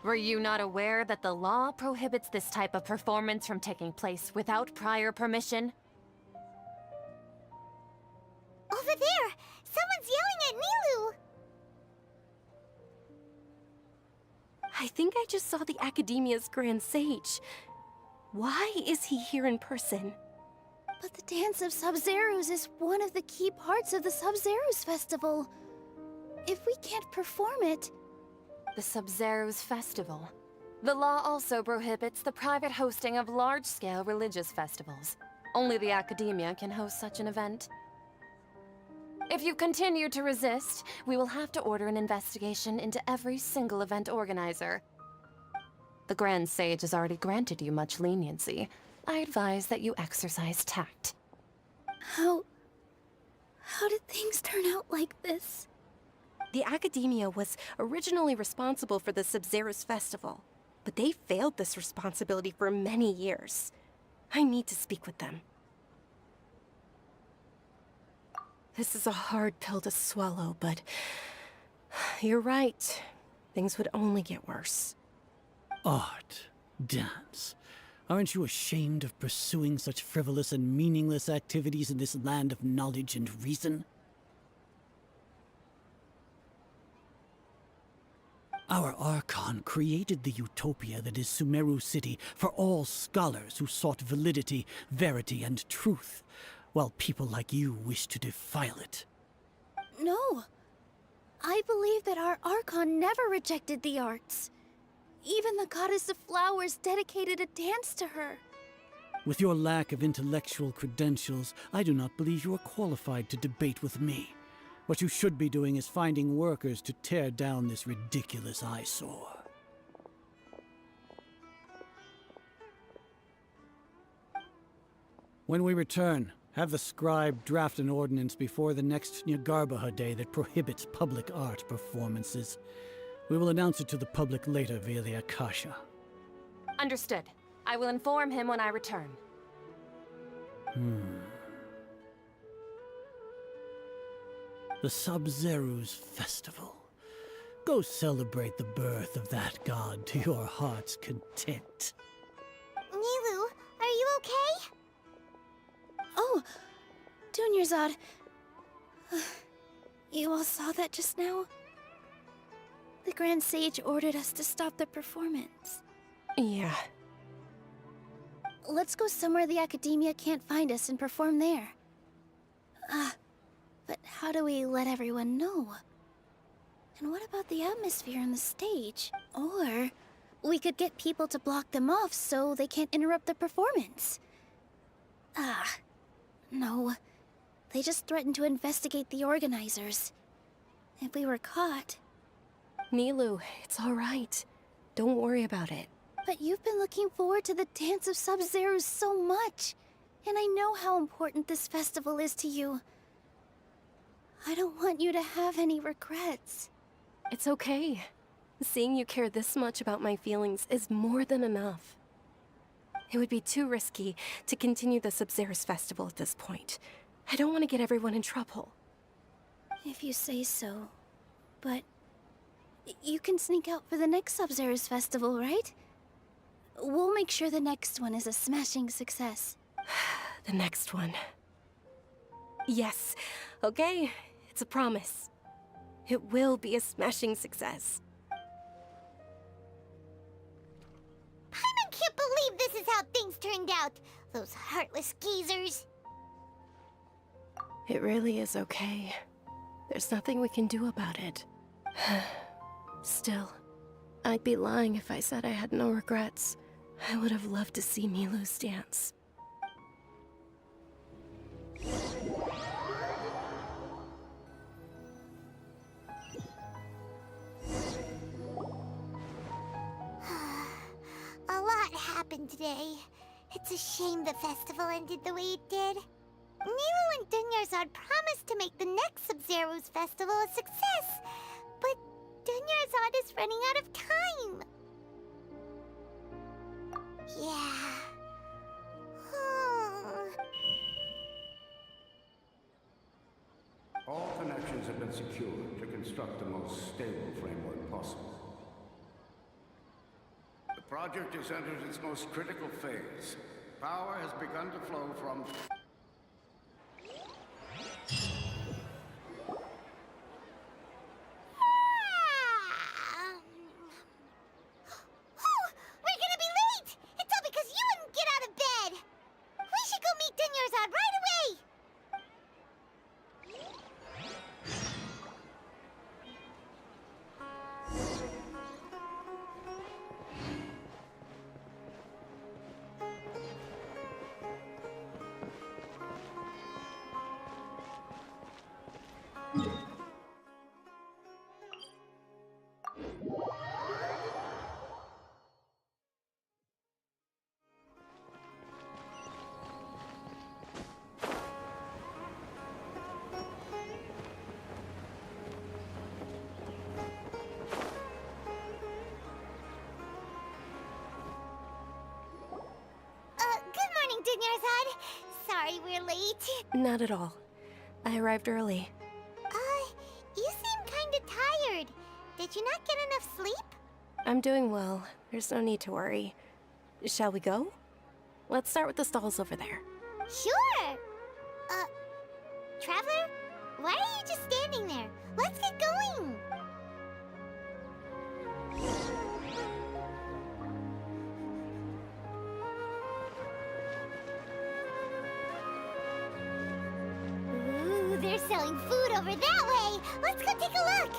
Were you not aware that the law prohibits this type of performance from taking place without prior permission? Over there! Someone's yelling at Nilu! I think I just saw the Academia's Grand Sage. Why is he here in person? But the Dance of Sub-Zerus is one of the key parts of the Sub-Zerus Festival. If we can't perform it... The Sub-Zerus Festival. The law also prohibits the private hosting of large-scale religious festivals. Only the Academia can host such an event. If you continue to resist, we will have to order an investigation into every single event organizer. The Grand Sage has already granted you much leniency. I advise that you exercise tact. How did things turn out like this? The Academia was originally responsible for the Sub-Zerus Festival, but they failed this responsibility for many years. I need to speak with them. This is a hard pill to swallow, but you're right. Things would only get worse. Art, dance. Aren't you ashamed of pursuing such frivolous and meaningless activities in this land of knowledge and reason? Our Archon created the utopia that is Sumeru City for all scholars who sought validity, verity, and truth, while people like you wish to defile it. No. I believe that our Archon never rejected the arts. Even the Goddess of Flowers dedicated a dance to her. With your lack of intellectual credentials, I do not believe you are qualified to debate with me. What you should be doing is finding workers to tear down this ridiculous eyesore. When we return, have the scribe draft an ordinance before the next Nyargarbaha Day that prohibits public art performances. We will announce it to the public later via the Akasha. Understood. I will inform him when I return. The Sub-Zerus Festival. Go celebrate the birth of that god to your heart's content. Nilu, are you okay? Oh, Dunyarzad. You all saw that just now? The Grand Sage ordered us to stop the performance. Yeah. Let's go somewhere the Academia can't find us and perform there. But how do we let everyone know? And what about the atmosphere on the stage? Or we could get people to block them off so they can't interrupt the performance. No. They just threatened to investigate the organizers. If we were caught... Nilu, it's all right. Don't worry about it. But you've been looking forward to the Dance of Sub-Zerus so much. And I know how important this festival is to you. I don't want you to have any regrets. It's okay. Seeing you care this much about my feelings is more than enough. It would be too risky to continue the Sub-Zerus Festival at this point. I don't want to get everyone in trouble. If you say so. But... you can sneak out for the next Sub-Zerus Festival, right? We'll make sure the next one is a smashing success. The next one. Yes. Okay. It's a promise. It will be a smashing success. believe this is how things turned out. Those heartless geezers. It really is okay. There's nothing we can do about it. Still, I'd be lying if I said I had no regrets. I would have loved to see Milu's dance. A lot happened today. It's a shame the festival ended the way it did. Nero and Dunyarzad promised to make the next Sub-Zero's festival a success, but Dunyarzad is running out of time. Yeah. All connections have been secured to construct the most stable framework possible. The project has entered its most critical phase. Power has begun to flow from... We're gonna be late! It's all because you wouldn't get out of bed! We should go meet Dunyarzad right away! Good morning, Dunyarzad. Sorry we're late. Not at all. I arrived early. You seem kinda tired. Did you not get enough sleep? I'm doing well. There's no need to worry. Shall we go? Let's start with the stalls over there. Sure! Traveler? Why are you just standing there? Let's get going! Ooh, they're selling food over that way! Let's go take a look!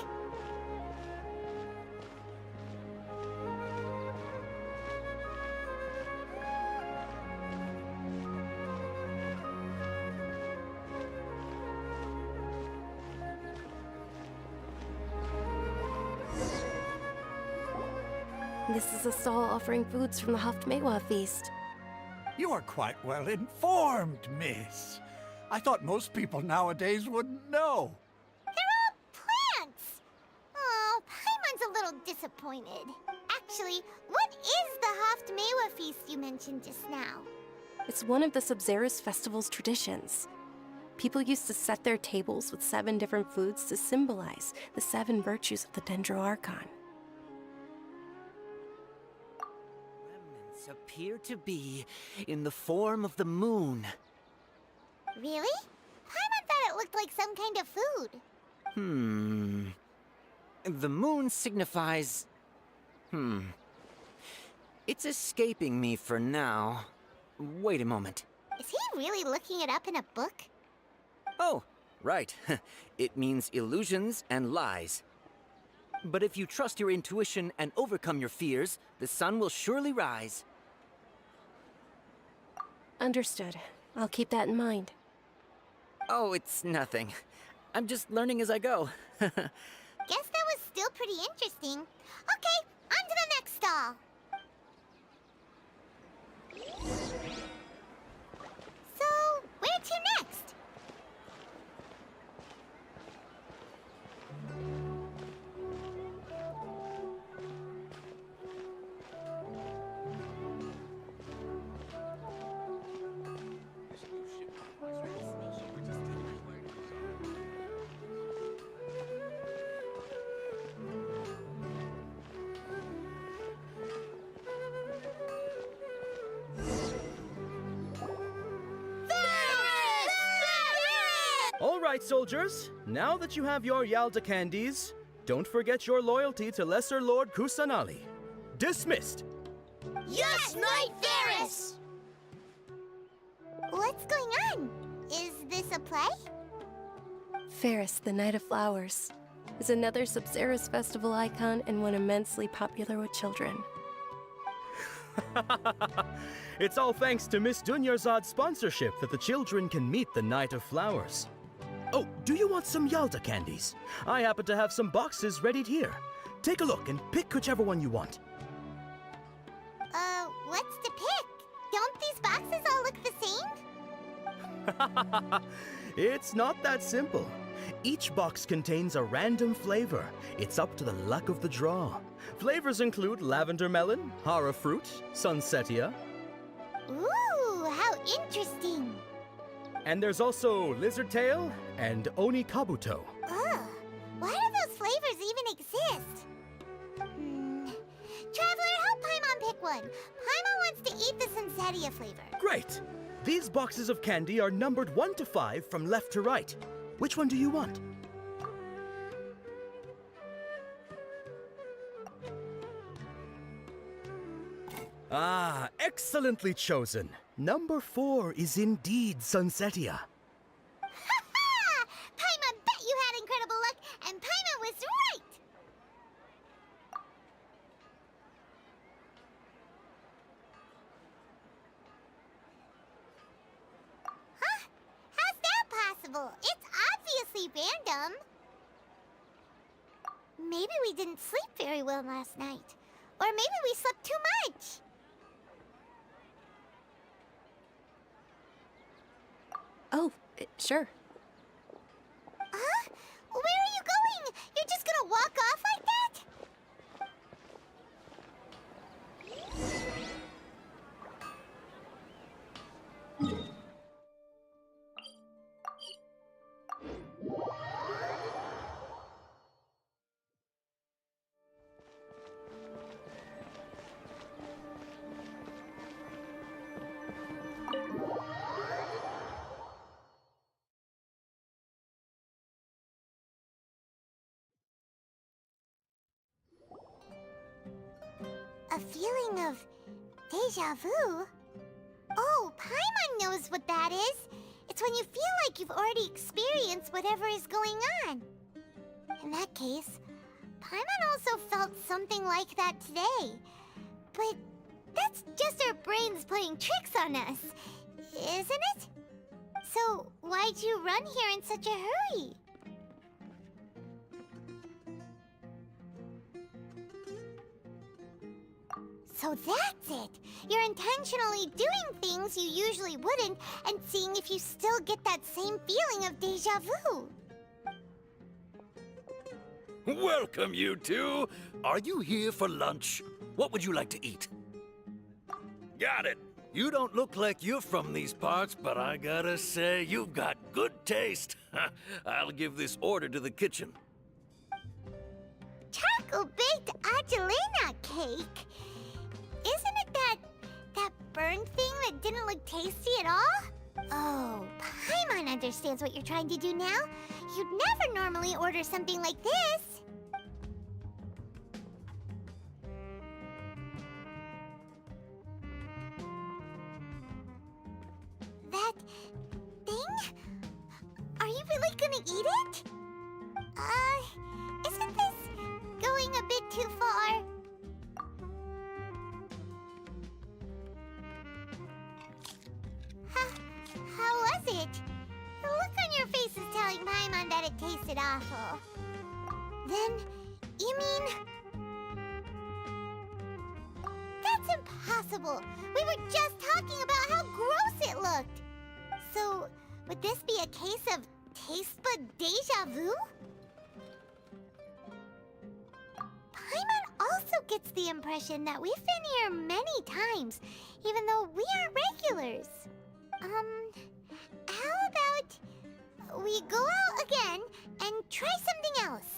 This is a stall offering foods from the Haftmewa feast. You are quite well informed, miss. I thought most people nowadays wouldn't know. They're all plants! Oh, Paimon's a little disappointed. Actually, what is the Haftmewa feast you mentioned just now? It's one of the Sub-Zero's festival's traditions. People used to set their tables with 7 different foods to symbolize the 7 virtues of the Dendroarchon. Remnants appear to be in the form of the moon. Really? Paimon thought it looked like some kind of food. The moon signifies... It's escaping me for now. Wait a moment. Is he really looking it up in a book? Oh, right. It means illusions and lies. But if you trust your intuition and overcome your fears, the sun will surely rise. Understood. I'll keep that in mind. Oh, it's nothing. I'm just learning as I go. Guess that was still pretty interesting. Okay, on to the next stall. So, where to next? All right, soldiers. Now that you have your Yalda candies, don't forget your loyalty to Lesser Lord Kusanali. Dismissed! Yes, Knight Varus! What's going on? Is this a play? Ferris, the Knight of Flowers, is another Sub-Zerus festival icon and one immensely popular with children. It's all thanks to Miss Dunyarzad's sponsorship that the children can meet the Knight of Flowers. Oh, do you want some Yalta candies? I happen to have some boxes readied here. Take a look and pick whichever one you want. What's to pick? Don't these boxes all look the same? It's not that simple. Each box contains a random flavor. It's up to the luck of the draw. Flavors include lavender melon, hara fruit, sunsetia. Ooh, how interesting. And there's also lizard tail and oni kabuto. Ugh, why do those flavors even exist? Traveler, help Paimon pick one. Paimon wants to eat the sunsetia flavor. Great! These boxes of candy are numbered 1 to 5 from left to right. Which one do you want? Ah, excellently chosen. Number 4 is indeed sunsetia. Ha! Paimon bet you had incredible luck, and Paimon was right! Huh? How's that possible? It's obviously random. Maybe we didn't sleep very well last night. Or maybe we slept too much. Oh, sure. Huh? Where are you going? You're just gonna walk off like that? A feeling of deja vu? Oh, Paimon knows what that is. It's when you feel like you've already experienced whatever is going on. In that case, Paimon also felt something like that today. But that's just our brains playing tricks on us, isn't it? So why'd you run here in such a hurry? So that's it! You're intentionally doing things you usually wouldn't and seeing if you still get that same feeling of deja vu. Welcome, you two! Are you here for lunch? What would you like to eat? Got it! You don't look like you're from these parts, but I gotta say, you've got good taste. I'll give this order to the kitchen. Charcoal-baked Angelina cake? Isn't it that burned thing that didn't look tasty at all? Oh, Paimon understands what you're trying to do now. You'd never normally order something like this. That thing? Are you really gonna eat it? Isn't this going a bit too far? How was it? The look on your face is telling Paimon that it tasted awful. Then, you mean... That's impossible! We were just talking about how gross it looked! So, would this be a case of taste bud deja vu? Paimon also gets the impression that we've been here many times, even though we aren't regulars. How about we go out again and try something else?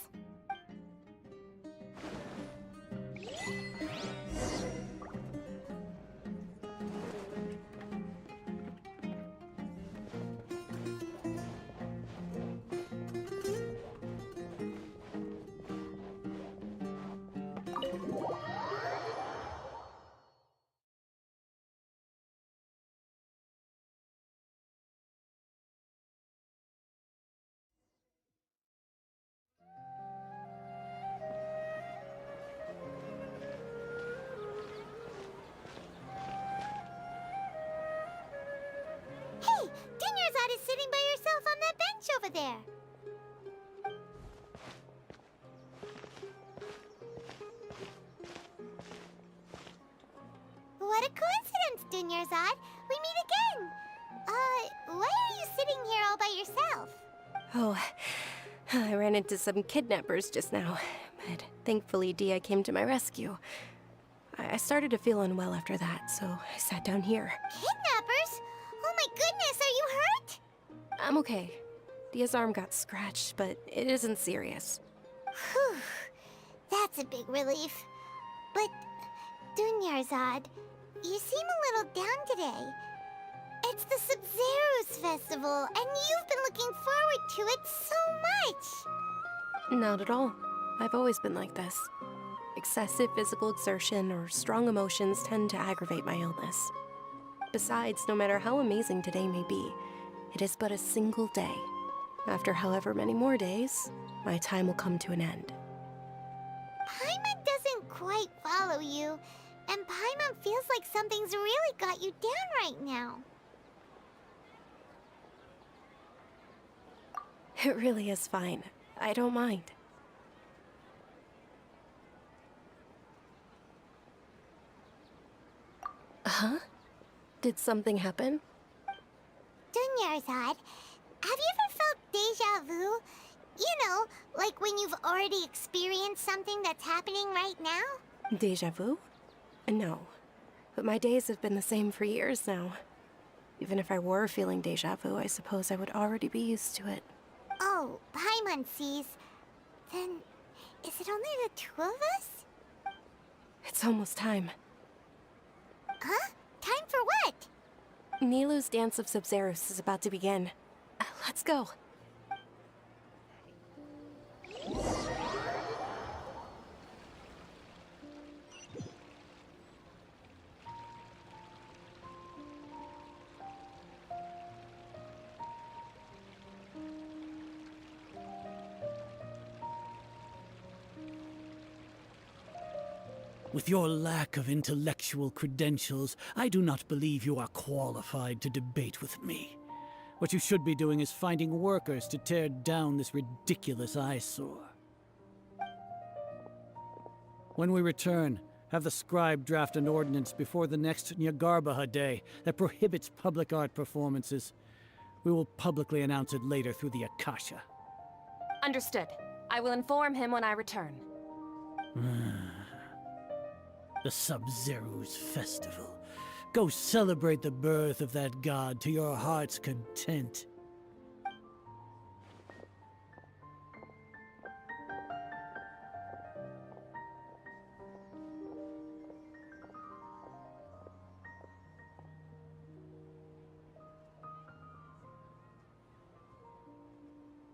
sitting by yourself on that bench over there. What a coincidence, Dunyarzad. We meet again. Why are you sitting here all by yourself? Oh, I ran into some kidnappers just now, but thankfully Dia came to my rescue. I started to feel unwell after that, so I sat down here. Kidnappers? Oh my goodness, are you hurt? I'm okay. Dia's arm got scratched, but it isn't serious. Whew. That's a big relief. But, Dunyarzad, you seem a little down today. It's the Sub-Zero's festival, and you've been looking forward to it so much. Not at all. I've always been like this. Excessive physical exertion or strong emotions tend to aggravate my illness. Besides, no matter how amazing today may be, it is but a single day. After however many more days, my time will come to an end. Paimon doesn't quite follow you, and Paimon feels like something's really got you down right now. It really is fine. I don't mind. Huh? Did something happen? Dunyarzad, have you ever felt deja vu? You know, like when you've already experienced something that's happening right now? Deja vu? No. But my days have been the same for years now. Even if I were feeling deja vu, I suppose I would already be used to it. Oh, Paimon sees. Then, is it only the two of us? It's almost time. Huh? Time for what? Nilou's Dance of Sub-Zeros is about to begin. Let's go. With your lack of intellectual credentials, I do not believe you are qualified to debate with me. What you should be doing is finding workers to tear down this ridiculous eyesore. When we return, have the scribe draft an ordinance before the next Nyagarbaha Day that prohibits public art performances. We will publicly announce it later through the Akasha. Understood. I will inform him when I return. The Sub-Zero's festival. Go celebrate the birth of that god to your heart's content.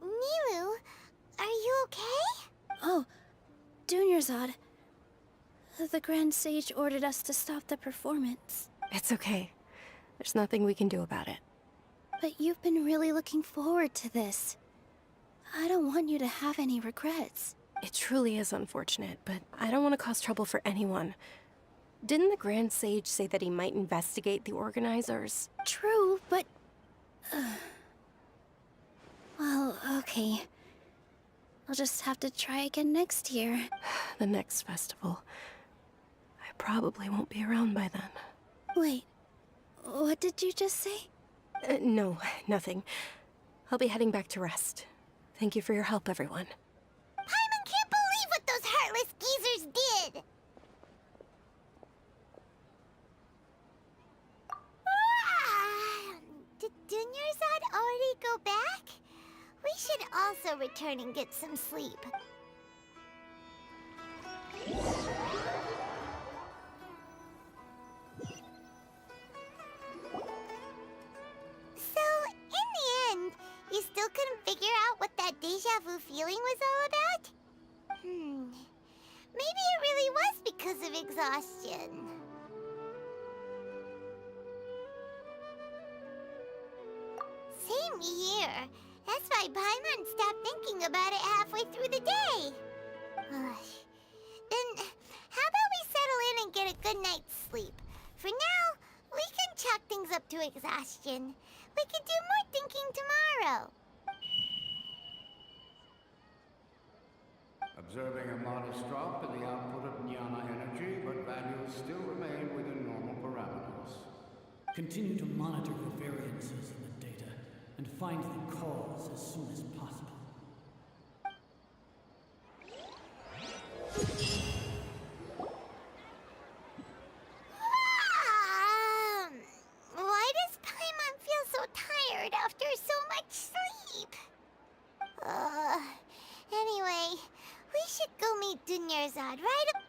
Nilou, are you okay? Oh, Dunyarzad. The Grand Sage ordered us to stop the performance. It's okay. There's nothing we can do about it. But you've been really looking forward to this. I don't want you to have any regrets. It truly is unfortunate, but I don't want to cause trouble for anyone. Didn't the Grand Sage say that he might investigate the organizers? True, but... well, okay. I'll just have to try again next year. The next festival. I probably won't be around by then. Wait, what did you just say? No, nothing. I'll be heading back to rest. Thank you for your help, everyone. Paimon can't believe what those heartless geezers did! Did Dunyarzad already go back? We should also return and get some sleep. So, in the end, you still couldn't figure out what that deja vu feeling was all about? Maybe it really was because of exhaustion. Same here. That's why Paimon stopped thinking about it halfway through the day. Then, how about we settle in and get a good night's sleep? For now, we can chalk things up to exhaustion. We could do more thinking tomorrow. Observing a modest drop in the output of jnana energy, but values still remain within normal parameters. Continue to monitor the variances in the data and find the cause as soon as possible. Why does Paimon feel so tired after so much sleep? Anyway, we should go meet Dunyarzad right up.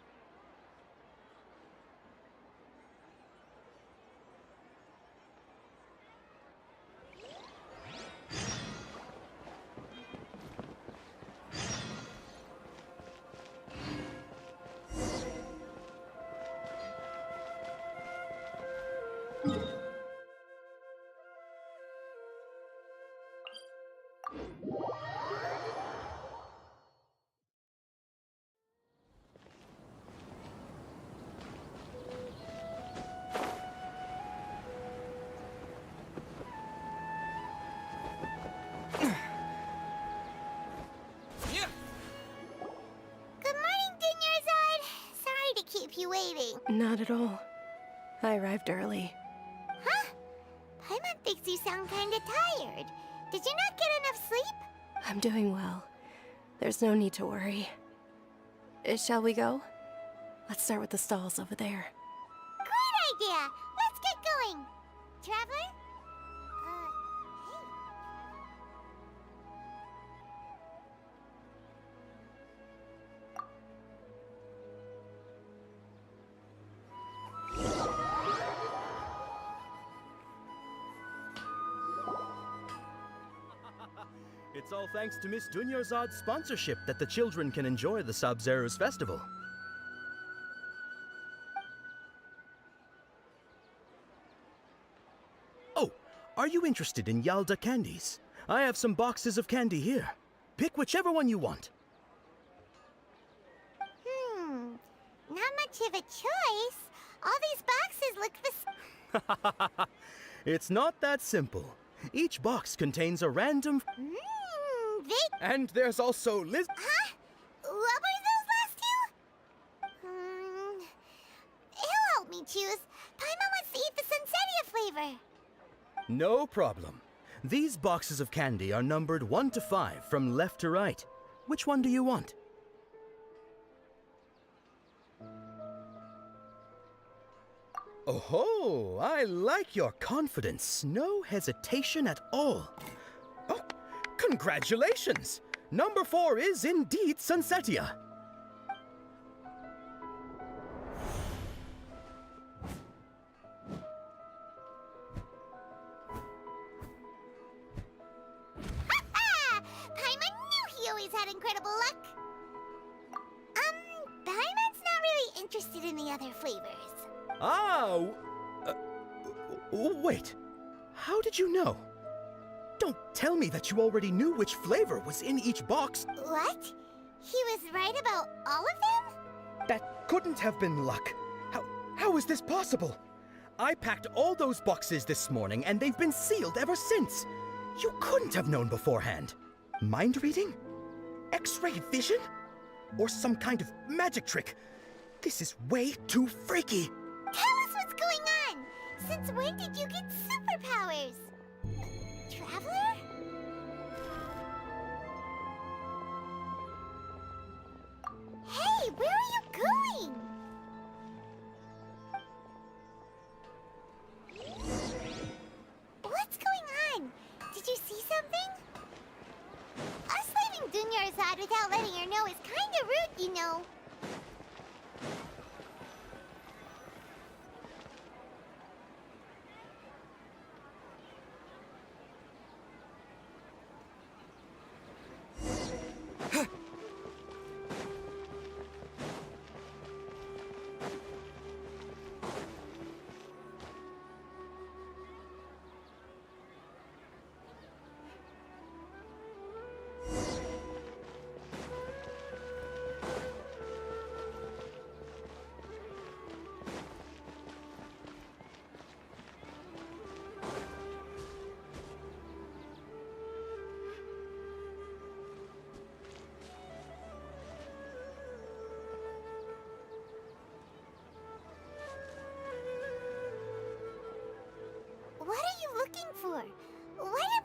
Good morning, Dunyarzad. Sorry to keep you waiting. Not at all. I arrived early. Huh? Paimon thinks you sound kinda tired. Did you not get enough sleep? I'm doing well. There's no need to worry. Shall we go? Let's start with the stalls over there. Great idea! Let's get going! Traveler? Hey. It's all thanks to Miss Dunyarzad's sponsorship that the children can enjoy the Sub-Zero's festival. Oh, are you interested in Yalda candies? I have some boxes of candy here. Pick whichever one you want. Not much of a choice. All these boxes look the same. It's not that simple. Each box contains a random... And there's also Liz... Huh? What were those last two? He'll help me choose. Paimon wants to eat the Sunsettia flavor. No problem. These boxes of candy are numbered 1 to 5 from left to right. Which one do you want? Oh, I like your confidence. No hesitation at all. Oh, congratulations! Number 4 is indeed Sunsettia. Paimon knew he always had incredible luck. Paimon's not really interested in the other flavors. Ah, wait. How did you know? Don't tell me that you already knew which flavor was in each box. What? He was right about all of them? That couldn't have been luck. How is this possible? I packed all those boxes this morning and they've been sealed ever since. You couldn't have known beforehand. Mind reading? X-ray vision? Or some kind of magic trick? This is way too freaky. Tell us what's going on! Since when did you get superpowers? Traveler? Hey, where are you going? What's going on? Did you see something? Us leaving Dunyarzad without letting her know is kinda rude, you know.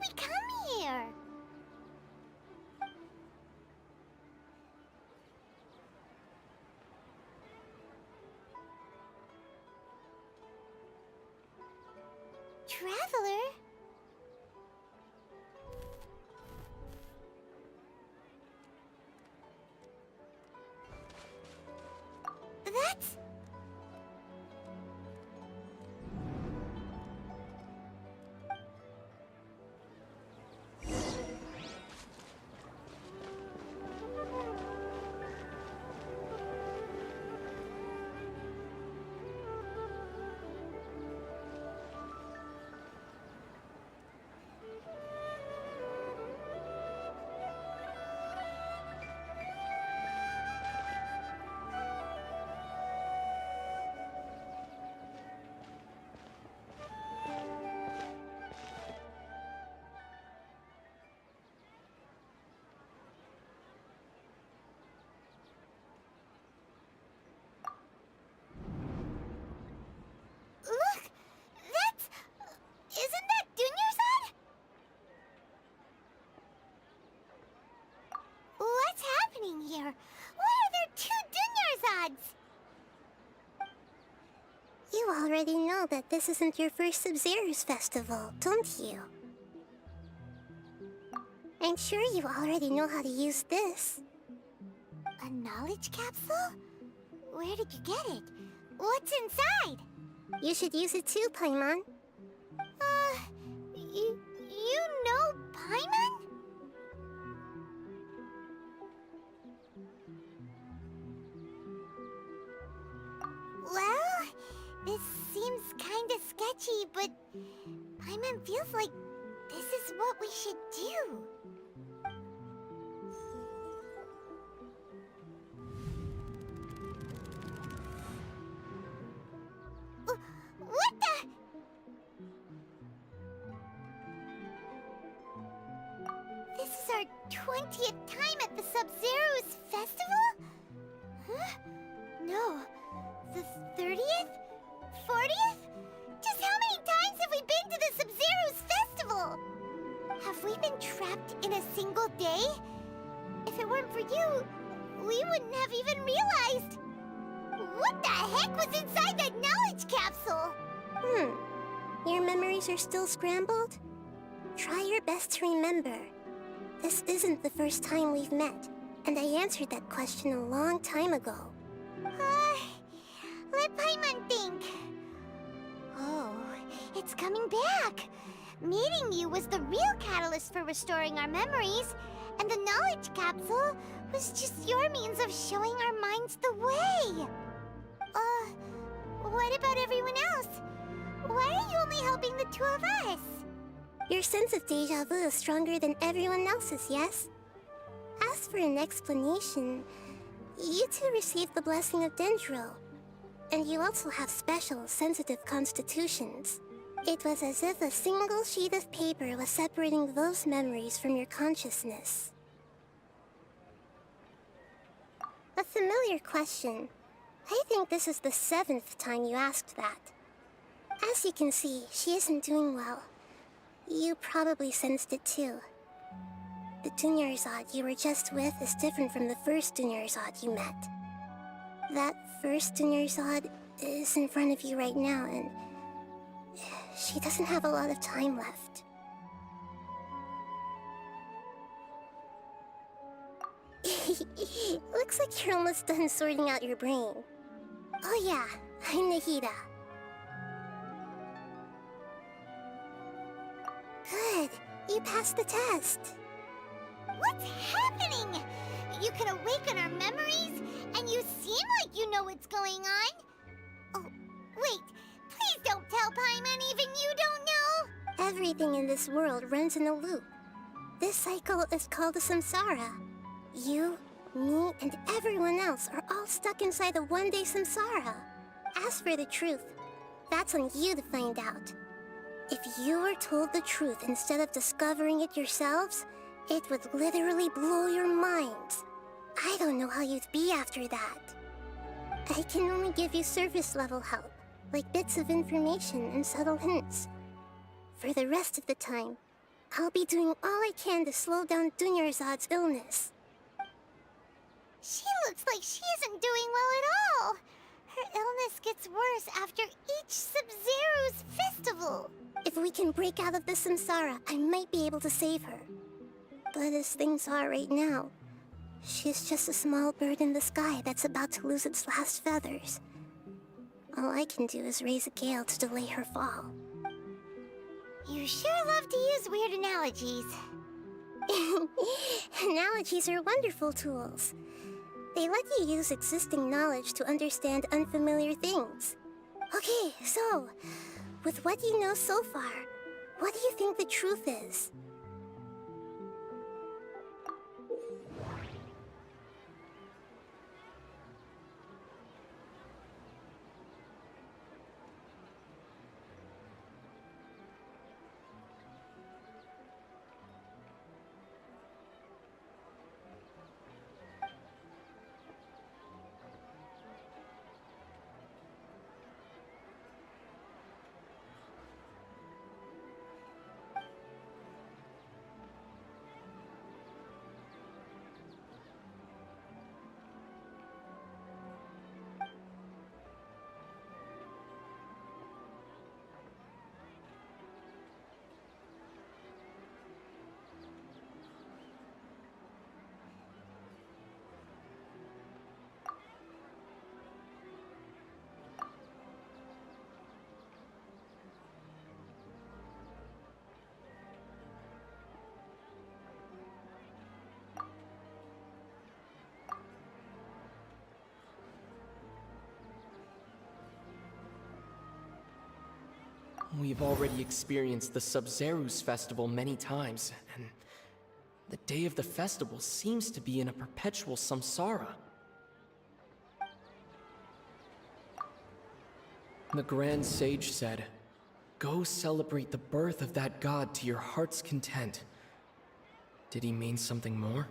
we come here? Traveler? That's... Look! That's... Isn't that Dunyarzad? What's happening here? Why are there two Dunyarzads? You already know that this isn't your first Sub-Zero's festival, don't you? I'm sure you already know how to use this. A knowledge capsule? Where did you get it? What's inside? You should use it too, Paimon. You know Paimon? Well, this seems kinda sketchy, but Paimon feels like this is what we should do. What the? This is our 20th time at the Sub-Zero's festival? Huh? No. The 30th? 40th? Just how many times have we been to the Sub-Zero's festival? Have we been trapped in a single day? If it weren't for you, we wouldn't have even realized. What the heck was inside that knowledge capsule? Your memories are still scrambled? Try your best to remember. This isn't the first time we've met, and I answered that question a long time ago. Let Paimon think. Oh, it's coming back. Meeting you was the real catalyst for restoring our memories, and the knowledge capsule was just your means of showing our minds the way. What about everyone else? Why are you only helping the two of us? Your sense of deja vu is stronger than everyone else's, yes? As for an explanation, you two received the blessing of Dendro, and you also have special, sensitive constitutions. It was as if a single sheet of paper was separating those memories from your consciousness. A familiar question. I think this is the 7th time you asked that. As you can see, she isn't doing well. You probably sensed it too. The Dunyarzad you were just with is different from the first Dunyarzad you met. That first Dunyarzad is in front of you right now, and she doesn't have a lot of time left. Looks like you're almost done sorting out your brain. Oh yeah, I'm Nahida. Good, you passed the test. What's happening? You can awaken our memories, and you seem like you know what's going on. Oh, wait, please don't tell Paimon even you don't know. Everything in this world runs in a loop. This cycle is called a samsara. You, me, and everyone else are all stuck inside a one-day samsara. As for the truth, that's on you to find out. If you were told the truth instead of discovering it yourselves, it would literally blow your minds. I don't know how you'd be after that. I can only give you surface-level help, like bits of information and subtle hints. For the rest of the time, I'll be doing all I can to slow down Dunyarzad's illness. She looks like she isn't doing well at all. Her illness gets worse after each Sub-Zero's festival. If we can break out of the samsara, I might be able to save her. But as things are right now, she's just a small bird in the sky that's about to lose its last feathers. All I can do is raise a gale to delay her fall. You sure love to use weird analogies. Analogies are wonderful tools. They let you use existing knowledge to understand unfamiliar things. Okay, so, with what you know so far, what do you think the truth is? We've already experienced the Sub-Zeru's festival many times, and the day of the festival seems to be in a perpetual samsara. The Grand Sage said, "Go celebrate the birth of that god to your heart's content." Did he mean something more?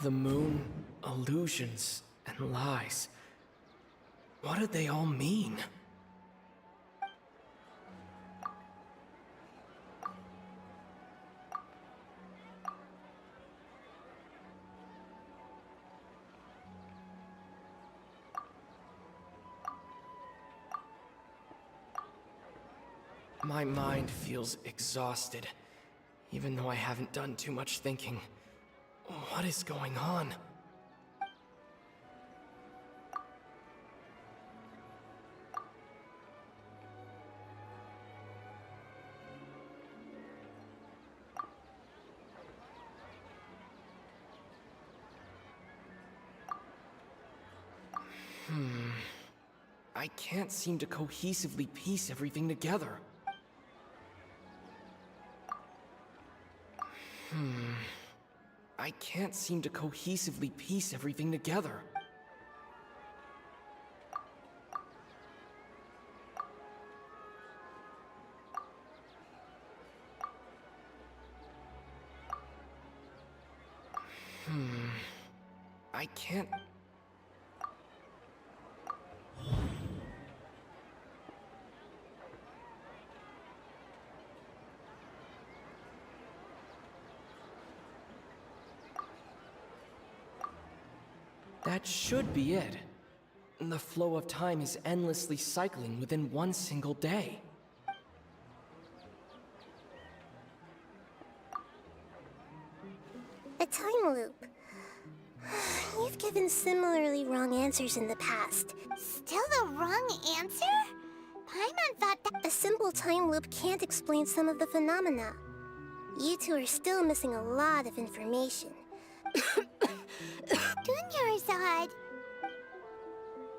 The moon, illusions, and lies. What did they all mean? My mind feels exhausted, even though I haven't done too much thinking. What is going on? I can't seem to cohesively piece everything together. I can't seem to cohesively piece everything together. I can't... That should be it. The flow of time is endlessly cycling within one single day. A time loop. You've given similarly wrong answers in the past. Still the wrong answer? Paimon thought that... A simple time loop can't explain some of the phenomena. You two are still missing a lot of information. Dunyarzad!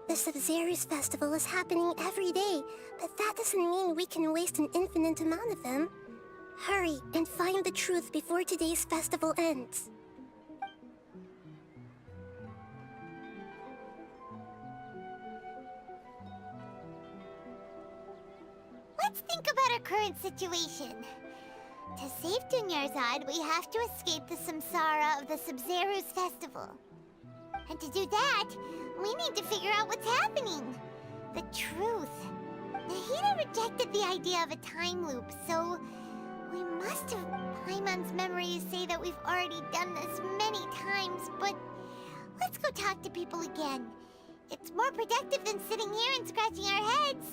The Sub-Zeru's festival is happening every day, but that doesn't mean we can waste an infinite amount of them. Hurry and find the truth before today's festival ends. Let's think about our current situation. To save Dunyarzad, we have to escape the samsara of the Sub-Zeru's festival. And to do that, we need to figure out what's happening. The truth. Nahida rejected the idea of a time loop, so we must have Paimon's memories say that we've already done this many times, but let's go talk to people again. It's more productive than sitting here and scratching our heads.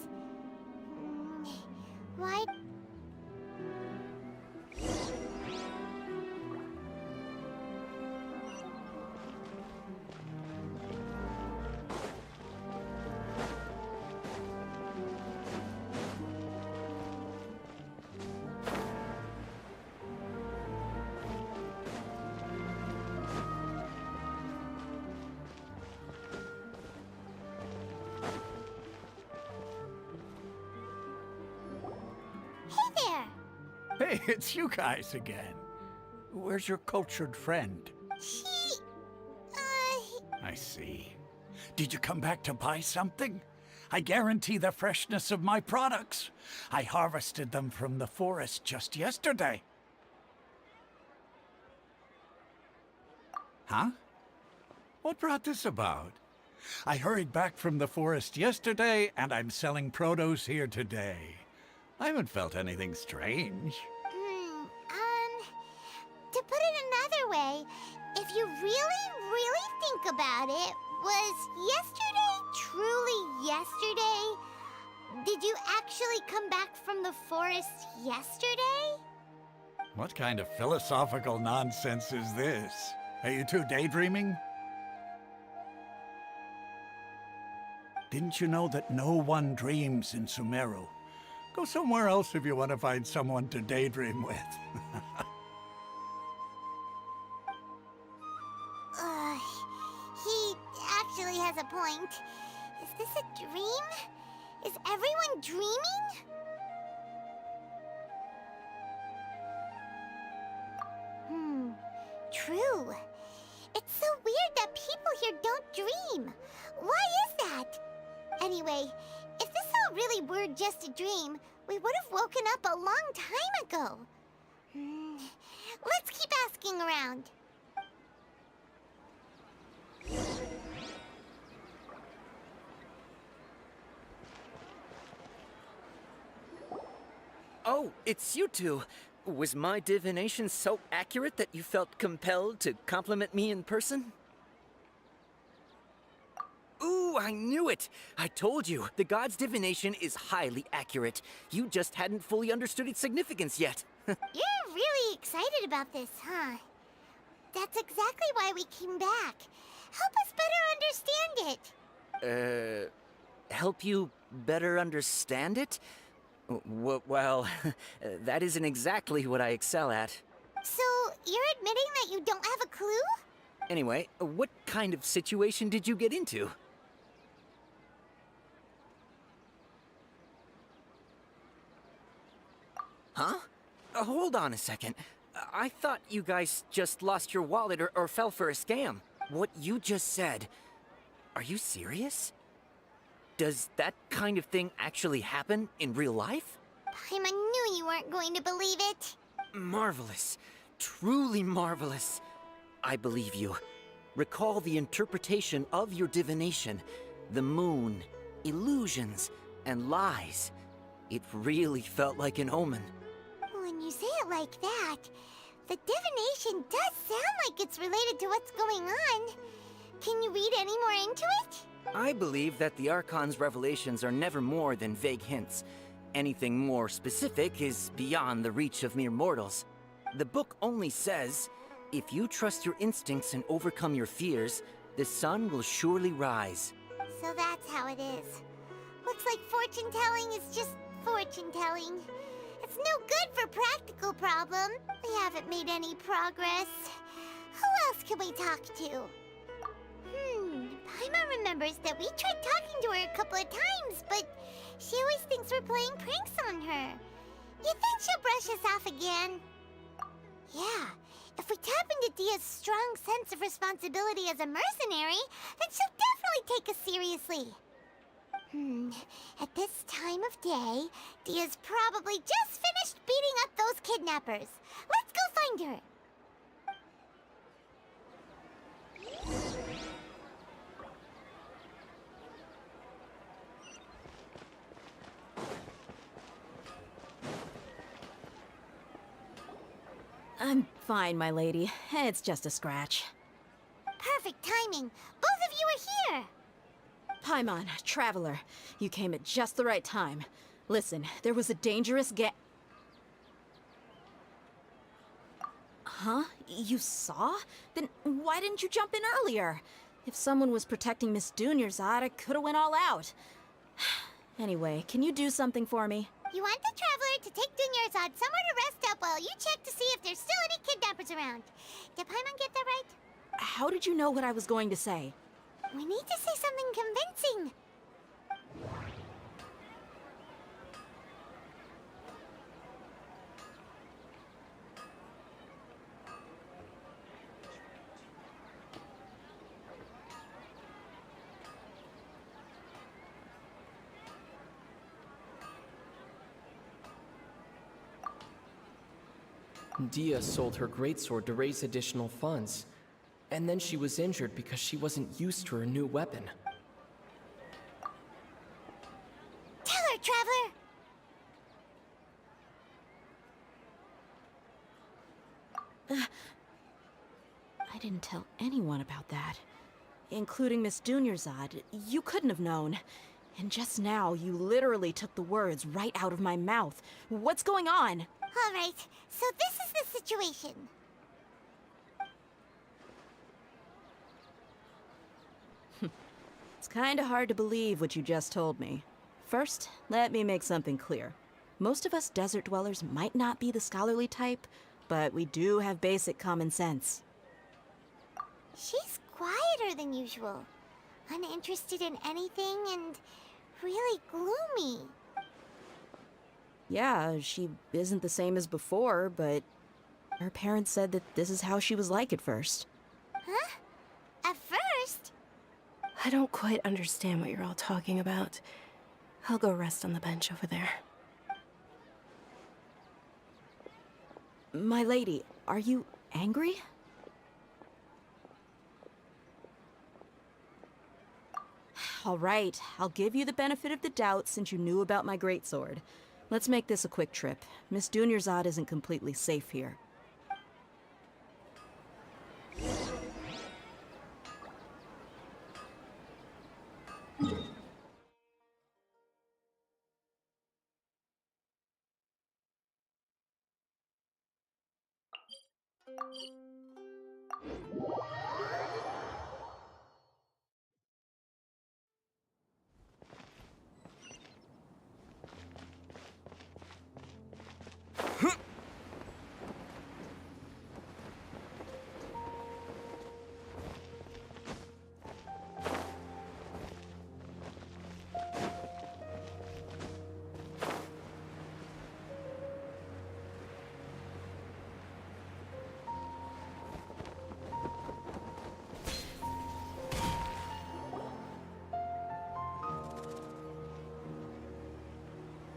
Why? Hey, it's you guys again. Where's your cultured friend? I see. Did you come back to buy something? I guarantee the freshness of my products. I harvested them from the forest just yesterday. Huh? What brought this about? I hurried back from the forest yesterday, and I'm selling produce here today. I haven't felt anything strange. To put it another way, if you really think about it, was yesterday truly yesterday? Did you actually come back from the forest yesterday? What kind of philosophical nonsense is this? Are you two daydreaming? Didn't you know that no one dreams in Sumeru? Go somewhere else if you want to find someone to daydream with. He actually has a point. Is this a dream? Is everyone dreaming? True. It's so weird that people here don't dream. Why is that? Anyway, if this all really were just a dream, we would have woken up a long time ago. Let's keep asking around. Oh, it's you two. Was my divination so accurate that you felt compelled to compliment me in person? Ooh, I knew it! I told you, the god's divination is highly accurate. You just hadn't fully understood its significance yet. You're really excited about this, huh? That's exactly why we came back. Help us better understand it. Help you better understand it? Well, that isn't exactly what I excel at. So, you're admitting that you don't have a clue? Anyway, what kind of situation did you get into? Huh? Hold on a second. I thought you guys just lost your wallet or fell for a scam. What you just said, are you serious? Does that kind of thing actually happen in real life? Paimon knew you weren't going to believe it. Marvelous. Truly marvelous. I believe you. Recall the interpretation of your divination. The moon, illusions, and lies. It really felt like an omen. When you say it like that, the divination does sound like it's related to what's going on. Can you read any more into it? I believe that the Archon's revelations are never more than vague hints. Anything more specific is beyond the reach of mere mortals. The book only says, if you trust your instincts and overcome your fears, the sun will surely rise. So that's how it is. Looks like fortune-telling is just fortune-telling. It's no good for practical problem. We haven't made any progress. Who else can we talk to? Paimon remembers that we tried talking to her a couple of times, but she always thinks we're playing pranks on her. You think she'll brush us off again? Yeah, if we tap into Dia's strong sense of responsibility as a mercenary, then she'll definitely take us seriously. At this time of day, Dia's probably just finished beating up those kidnappers. Let's go find her. I'm fine, my lady. It's just a scratch. Perfect timing. Both of you are here. Paimon, Traveler, you came at just the right time. Listen, there was a dangerous Huh? You saw? Then why didn't you jump in earlier? If someone was protecting Miss Dunyarzad, I could've went all out. Anyway, can you do something for me? You want the Traveler to take Dunyarzad somewhere to rest up while you check to see if there's still any kidnappers around. Did Paimon get that right? How did you know what I was going to say? We need to say something convincing. Dia sold her greatsword to raise additional funds. And then she was injured because she wasn't used to her new weapon. Tell her, Traveler! I didn't tell anyone about that. Including Miss Dunyarzad. You couldn't have known. And just now, you literally took the words right out of my mouth. What's going on? All right, so this is the situation. It's kinda hard to believe what you just told me. First, let me make something clear. Most of us desert dwellers might not be the scholarly type, but we do have basic common sense. She's quieter than usual. Uninterested in anything and really gloomy. Yeah, she isn't the same as before, but her parents said that this is how she was like at first. Huh? At first? I don't quite understand what you're all talking about. I'll go rest on the bench over there. My lady, are you angry? All right, I'll give you the benefit of the doubt since you knew about my greatsword. Let's make this a quick trip. Miss Dunyarzad isn't completely safe here.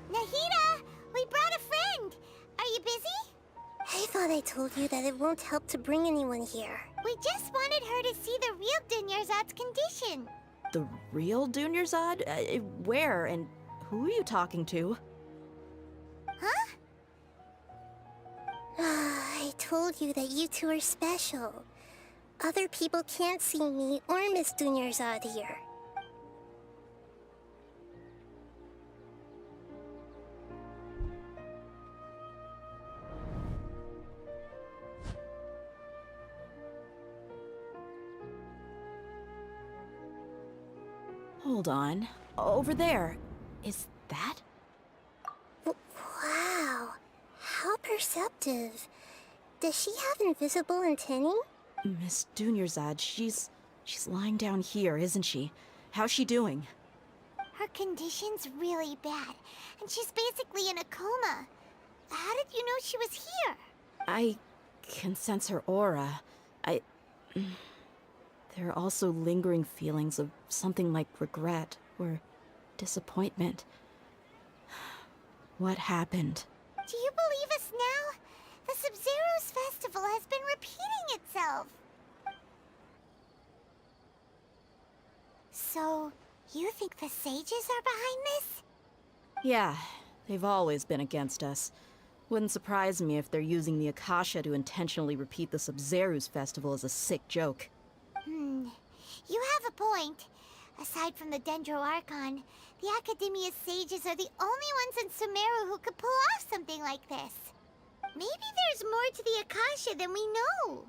Nahida, we brought a friend. Are you busy? I thought I told you that it won't help to bring anyone here. We just wanted her to see the real Dunyarzad's condition. The real Dunyarzad? Where and who are you talking to? Huh? I told you that you two are special. Other people can't see me or Miss Dunyarzad here. Hold on. Over there. Is that? Wow. How perceptive. Does she have invisible antennae? Miss Dunyarzad, she's lying down here, isn't she? How's she doing? Her condition's really bad, and she's basically in a coma. How did you know she was here? I can sense her aura. There are also lingering feelings of something like regret or disappointment. What happened? Do you believe us now? The Sub-Zero's festival has been repeating itself. So, you think the sages are behind this? Yeah, they've always been against us. Wouldn't surprise me if they're using the Akasha to intentionally repeat the Sub-Zeru's festival as a sick joke. You have a point. Aside from the Dendro Archon, the Academia's sages are the only ones in Sumeru who could pull off something like this. Maybe there's more to the Akasha than we know.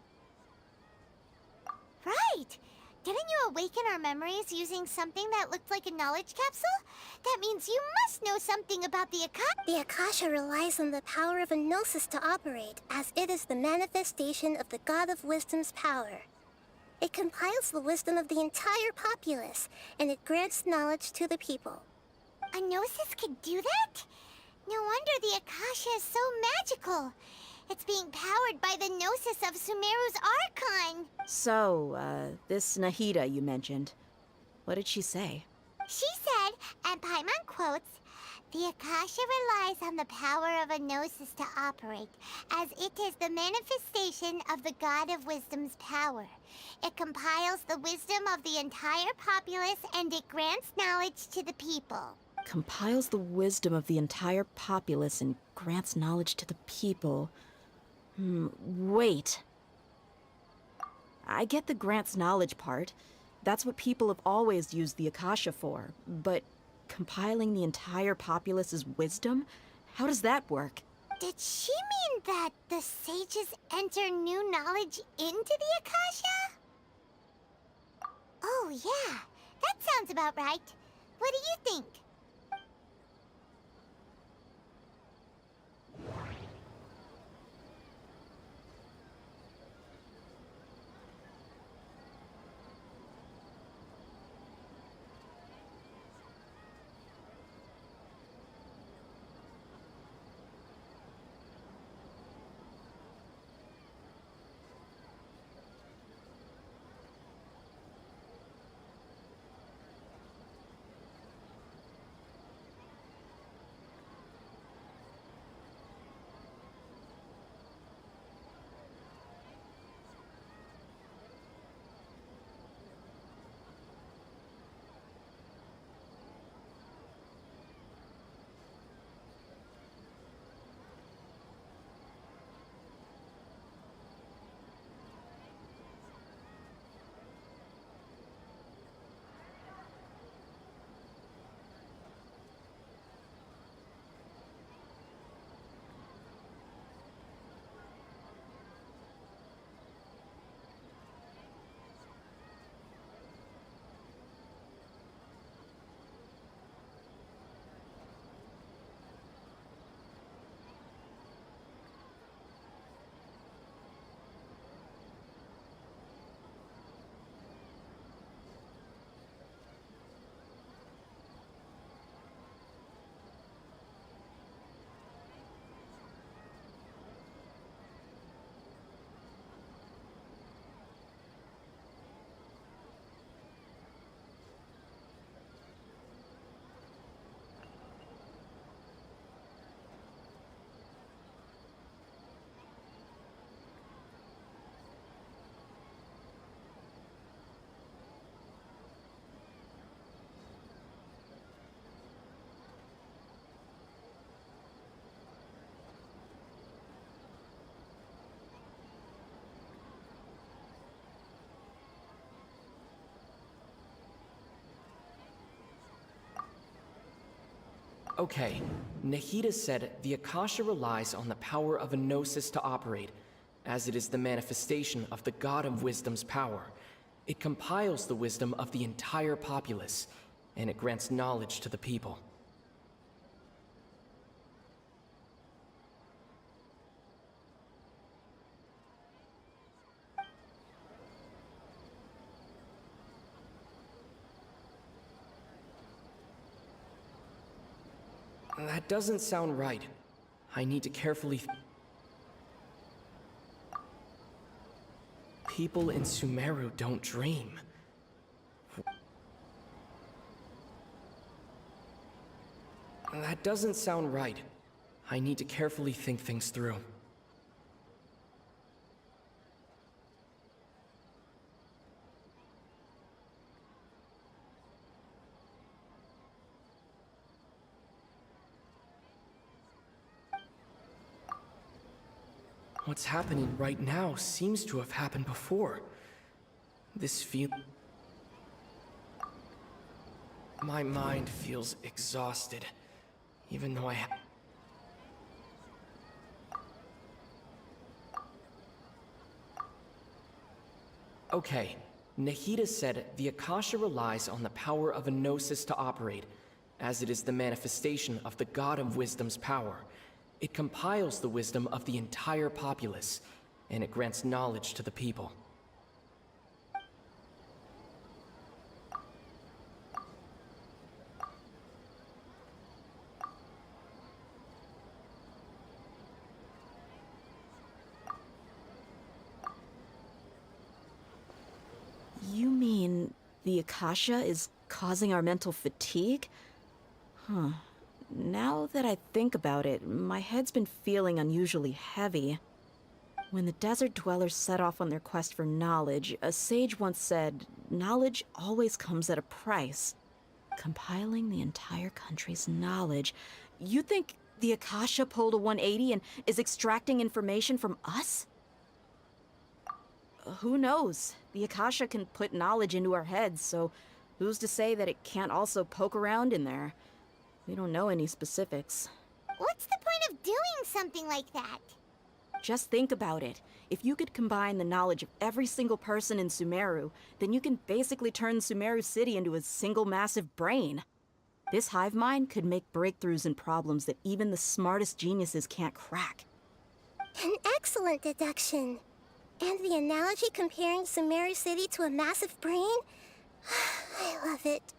Right! Didn't you awaken our memories using something that looked like a knowledge capsule? That means you must know something about the Akasha. The Akasha relies on the power of a gnosis to operate, as it is the manifestation of the God of Wisdom's power. It compiles the wisdom of the entire populace, and it grants knowledge to the people. A gnosis could do that? No wonder the Akasha is so magical. It's being powered by the gnosis of Sumeru's Archon. So, this Nahida you mentioned, what did she say? She said, and Paimon quotes, "The Akasha relies on the power of a gnosis to operate, as it is the manifestation of the God of Wisdom's power. It compiles the wisdom of the entire populace, and it grants knowledge to the people." Compiles the wisdom of the entire populace and grants knowledge to the people. Wait. I get the grants knowledge part. That's what people have always used the Akasha for. But compiling the entire populace's wisdom? How does that work? Did she mean that the sages enter new knowledge into the Akasha? Oh yeah, that sounds about right. What do you think? Okay, Nahida said the Akasha relies on the power of a gnosis to operate, as it is the manifestation of the God of Wisdom's power. It compiles the wisdom of the entire populace, and it grants knowledge to the people. That doesn't sound right. I need to carefully... People in Sumeru don't dream. That doesn't sound right. I need to carefully think things through. What's happening right now seems to have happened before. This feel... My mind feels exhausted, even though Okay, Nahida said the Akasha relies on the power of a gnosis to operate, as it is the manifestation of the God of Wisdom's power. It compiles the wisdom of the entire populace, and it grants knowledge to the people. You mean the Akasha is causing our mental fatigue? Huh. Now that I think about it, my head's been feeling unusually heavy. When the desert dwellers set off on their quest for knowledge, a sage once said, knowledge always comes at a price. Compiling the entire country's knowledge. You think the Akasha pulled a 180 and is extracting information from us? Who knows? The Akasha can put knowledge into our heads, so who's to say that it can't also poke around in there? We don't know any specifics. What's the point of doing something like that? Just think about it. If you could combine the knowledge of every single person in Sumeru, then you can basically turn Sumeru City into a single massive brain. This hive mind could make breakthroughs in problems that even the smartest geniuses can't crack. An excellent deduction. And the analogy comparing Sumeru City to a massive brain? I love it.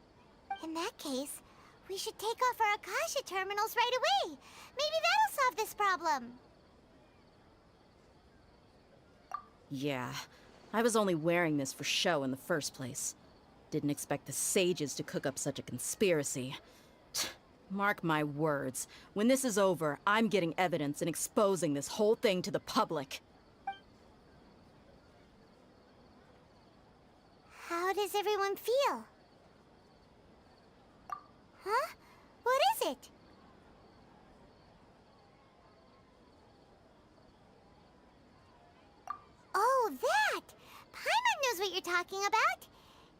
In that case, we should take off our Akasha terminals right away. Maybe that'll solve this problem. Yeah, I was only wearing this for show in the first place. Didn't expect the sages to cook up such a conspiracy. Mark my words, when this is over, I'm getting evidence and exposing this whole thing to the public. How does everyone feel? Huh? What is it? Oh, that! Paimon knows what you're talking about.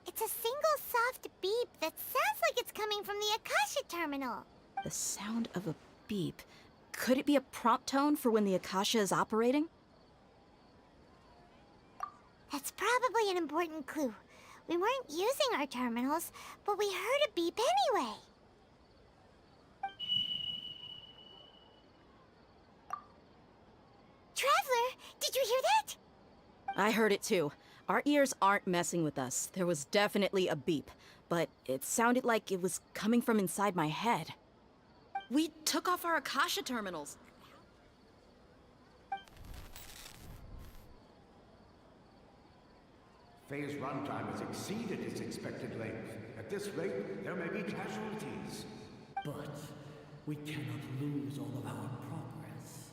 It's a single soft beep that sounds like it's coming from the Akasha terminal. The sound of a beep. Could it be a prompt tone for when the Akasha is operating? That's probably an important clue. We weren't using our terminals, but we heard a beep anyway. Traveler, did you hear that? I heard it too. Our ears aren't messing with us. There was definitely a beep, but it sounded like it was coming from inside my head. We took off our Akasha terminals. Phase runtime has exceeded its expected length. At this rate, there may be casualties. But we cannot lose all of our progress.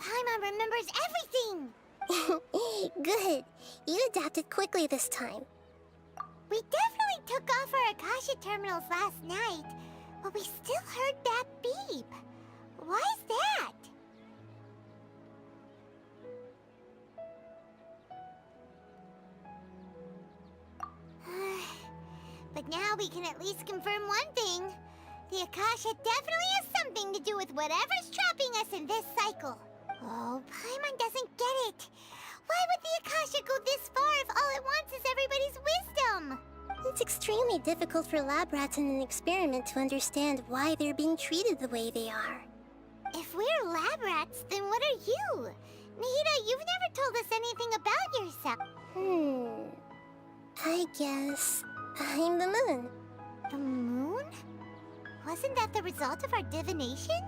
Paimon remembers everything! Good. You adapted quickly this time. We definitely took off our Akasha terminals last night, but we still heard that beep. Why is that? But now we can at least confirm one thing. The Akasha definitely has something to do with whatever's trapping us in this cycle. Oh, Paimon doesn't get it. Why would the Akasha go this far if all it wants is everybody's wisdom? It's extremely difficult for lab rats in an experiment to understand why they're being treated the way they are. If we're lab rats, then what are you? Nahida, you've never told us anything about yourself. I guess I'm the moon. The moon? Wasn't that the result of our divination?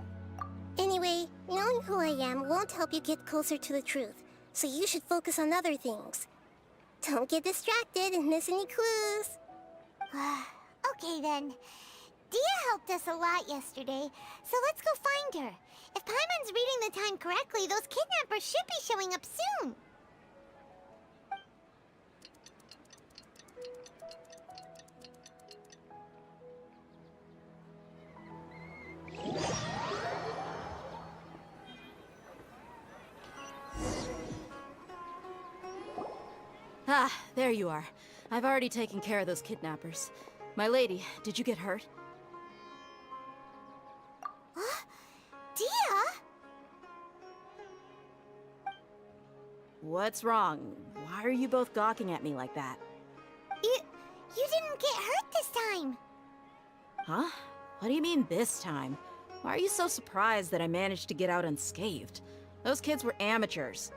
Anyway, knowing who I am won't help you get closer to the truth, so you should focus on other things. Don't get distracted and miss any clues. Okay then. Dia helped us a lot yesterday, so let's go find her. If Paimon's reading the time correctly, those kidnappers should be showing up soon. Ah, there you are. I've already taken care of those kidnappers. My lady, did you get hurt? Dia? What's wrong? Why are you both gawking at me like that? You didn't get hurt this time. Huh? What do you mean this time? Why are you so surprised that I managed to get out unscathed? Those kids were amateurs.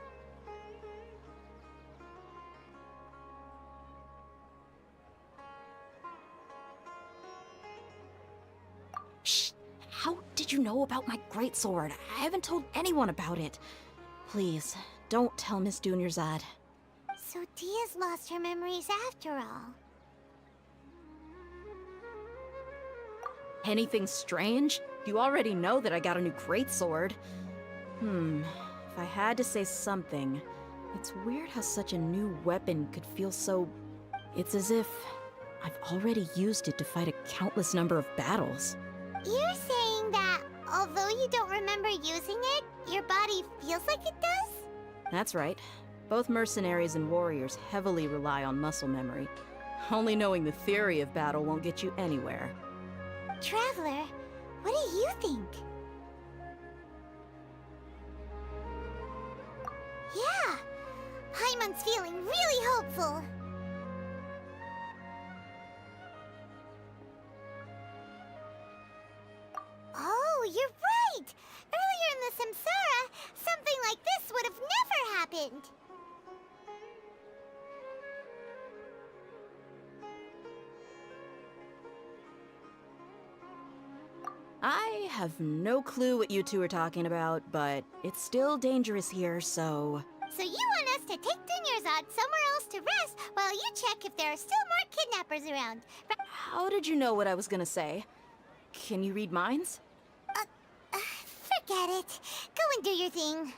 Shh! How did you know about my greatsword? I haven't told anyone about it. Please, don't tell Miss Dunyarzad. So Dia's lost her memories after all. Anything strange? You already know that I got a new greatsword. If I had to say something, it's weird how such a new weapon could feel so... It's as if I've already used it to fight a countless number of battles. You're saying that although you don't remember using it, your body feels like it does? That's right. Both mercenaries and warriors heavily rely on muscle memory. Only knowing the theory of battle won't get you anywhere. Traveler, what do you think? Yeah, Paimon's feeling really hopeful. Oh, you're right! Earlier in the Samsara, something like this would have never happened. I have no clue what you two are talking about, but it's still dangerous here, so... So you want us to take Dunyarzad somewhere else to rest while you check if there are still more kidnappers around. How did you know what I was gonna say? Can you read minds? Forget it. Go and do your thing.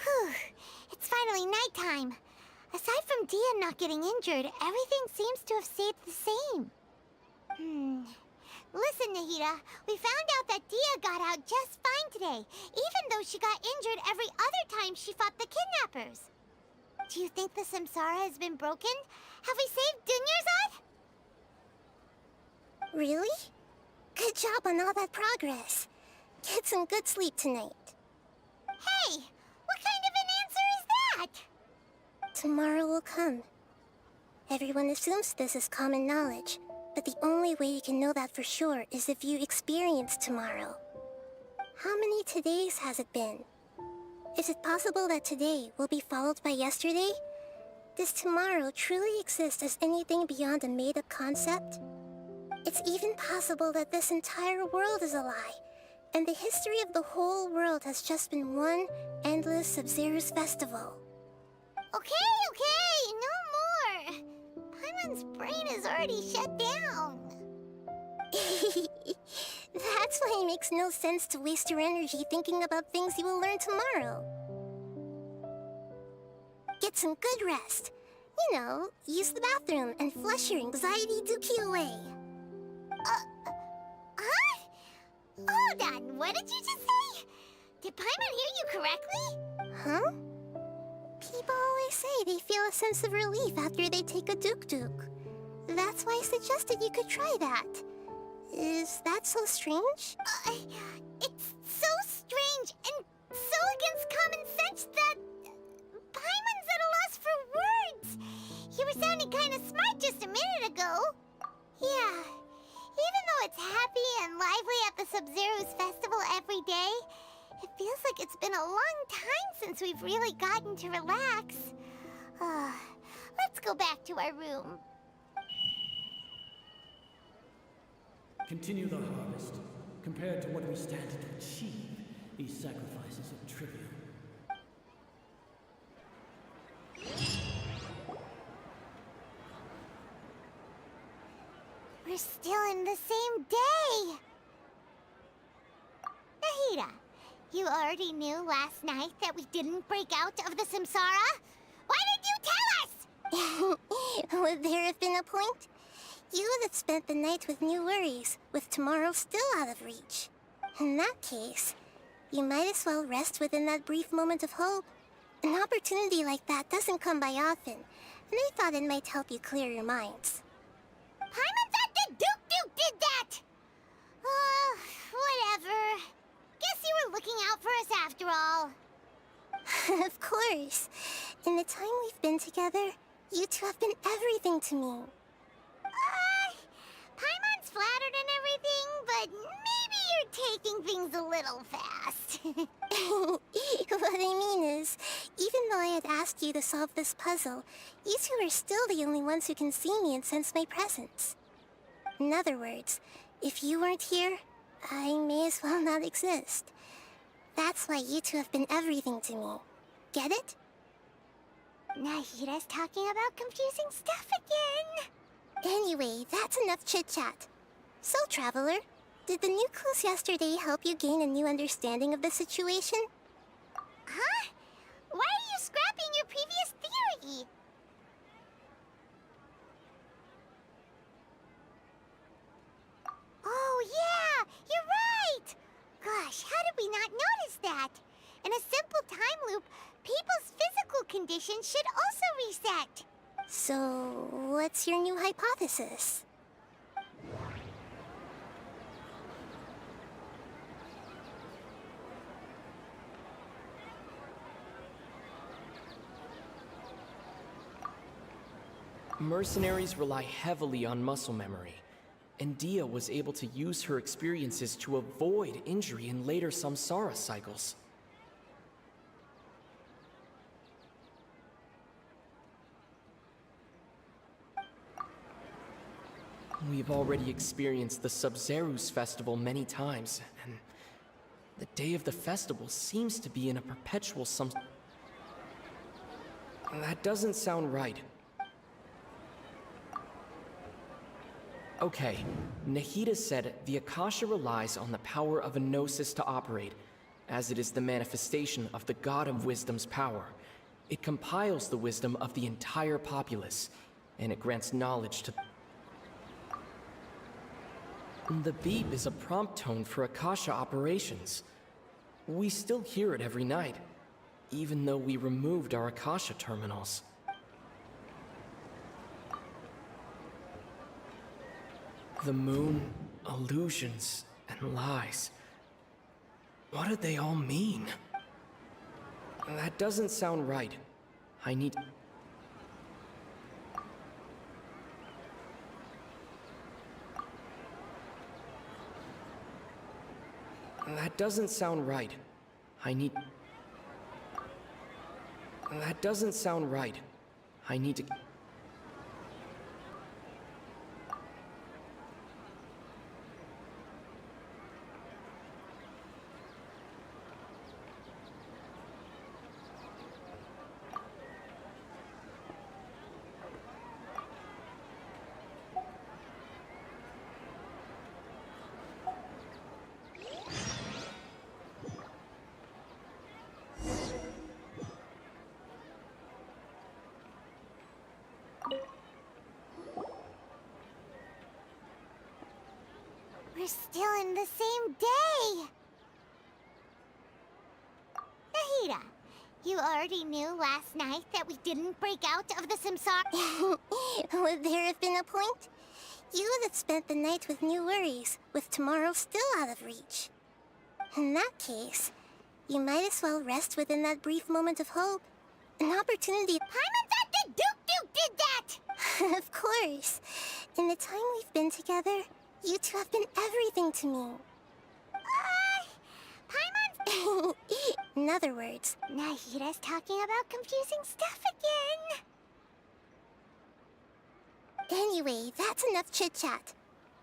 Whew. It's finally nighttime. Aside from Dia not getting injured, everything seems to have stayed the same. Listen, Nahida, we found out that Dia got out just fine today, even though she got injured every other time she fought the kidnappers. Do you think the Samsara has been broken? Have we saved Dunyarzad? Really? Good job on all that progress. Get some good sleep tonight. Hey, what kind of an answer is that? Tomorrow will come. Everyone assumes this is common knowledge, but the only way you can know that for sure is if you experience tomorrow. How many todays has it been? Is it possible that today will be followed by yesterday? Does tomorrow truly exist as anything beyond a made-up concept? It's even possible that this entire world is a lie, and the history of the whole world has just been one endless Sub-Zero's festival. Okay, no more! Paimon's brain is already shut down. That's why it makes no sense to waste your energy thinking about things you will learn tomorrow. Get some good rest. You know, use the bathroom and flush your anxiety dookie away. Huh? Hold on, what did you just say? Did Paimon hear you correctly? Huh? People always say they feel a sense of relief after they take a duk-duk. That's why I suggested you could try that. Is that so strange? It's so strange and so against common sense that... Paimon's at a loss for words. You were sounding kind of smart just a minute ago. Yeah, even though it's happy and lively at the Sub-Zero's festival every day, it Feels like it's been a long time since we've really gotten to relax. Let's go back to our room. Continue the harvest. Compared to what we stand to achieve, these sacrifices are trivial. We're still in the same day! Nahida, you already knew last night that we didn't break out of the Samsara? Why did you tell us? Would there have been a point? You would have spent the night with new worries, with tomorrow still out of reach. In that case, you might as well rest within that brief moment of hope. An opportunity like that doesn't come by often, and I thought it might help you clear your minds. Paimon thought that Duke did that! Whatever. Guess you were looking out for us after all. Of course. In the time we've been together, you two have been everything to me. Paimon's flattered and everything, but maybe you're taking things a little fast. What I mean is, even though I had asked you to solve this puzzle, you two are still the only ones who can see me and sense my presence. In other words, if you weren't here, I may as well not exist. That's why you two have been everything to me. Get it? Nahida's talking about confusing stuff again. Anyway, that's enough chit-chat. So, Traveler, did the new clues yesterday help you gain a new understanding of the situation? Huh? Why are you scrapping your previous theory? Oh yeah, you're right! Gosh, how did we not notice that? In a simple time loop, people's physical conditions should also reset. So, what's your new hypothesis? Mercenaries rely heavily on muscle memory, and Dia was able to use her experiences to avoid injury in later samsara cycles. We've already experienced the Sub-Zeru's festival many times, and the day of the festival seems to be in a perpetual That doesn't sound right. Okay, Nahida said the Akasha relies on the power of a gnosis to operate, as it is the manifestation of the God of Wisdom's power. It compiles the wisdom of the entire populace, and it grants knowledge to... The beep is a prompt tone for Akasha operations. We still hear it every night, even though we removed our Akasha terminals. The moon, illusions, and lies. What do they all mean? That doesn't sound right. I need... That doesn't sound right. I need... That doesn't sound right. I need to... We're still in the same day! Nahida, you already knew last night that we didn't break out of the Samsara? Would there have been a point? You would have spent the night with new worries, with tomorrow still out of reach. In that case, you might as well rest within that brief moment of hope. An opportunity... Paimon thought that Duke did that! Of course. In the time we've been together, you two have been everything to me. In other words, Nahira's talking about confusing stuff again. Anyway, that's enough chit-chat.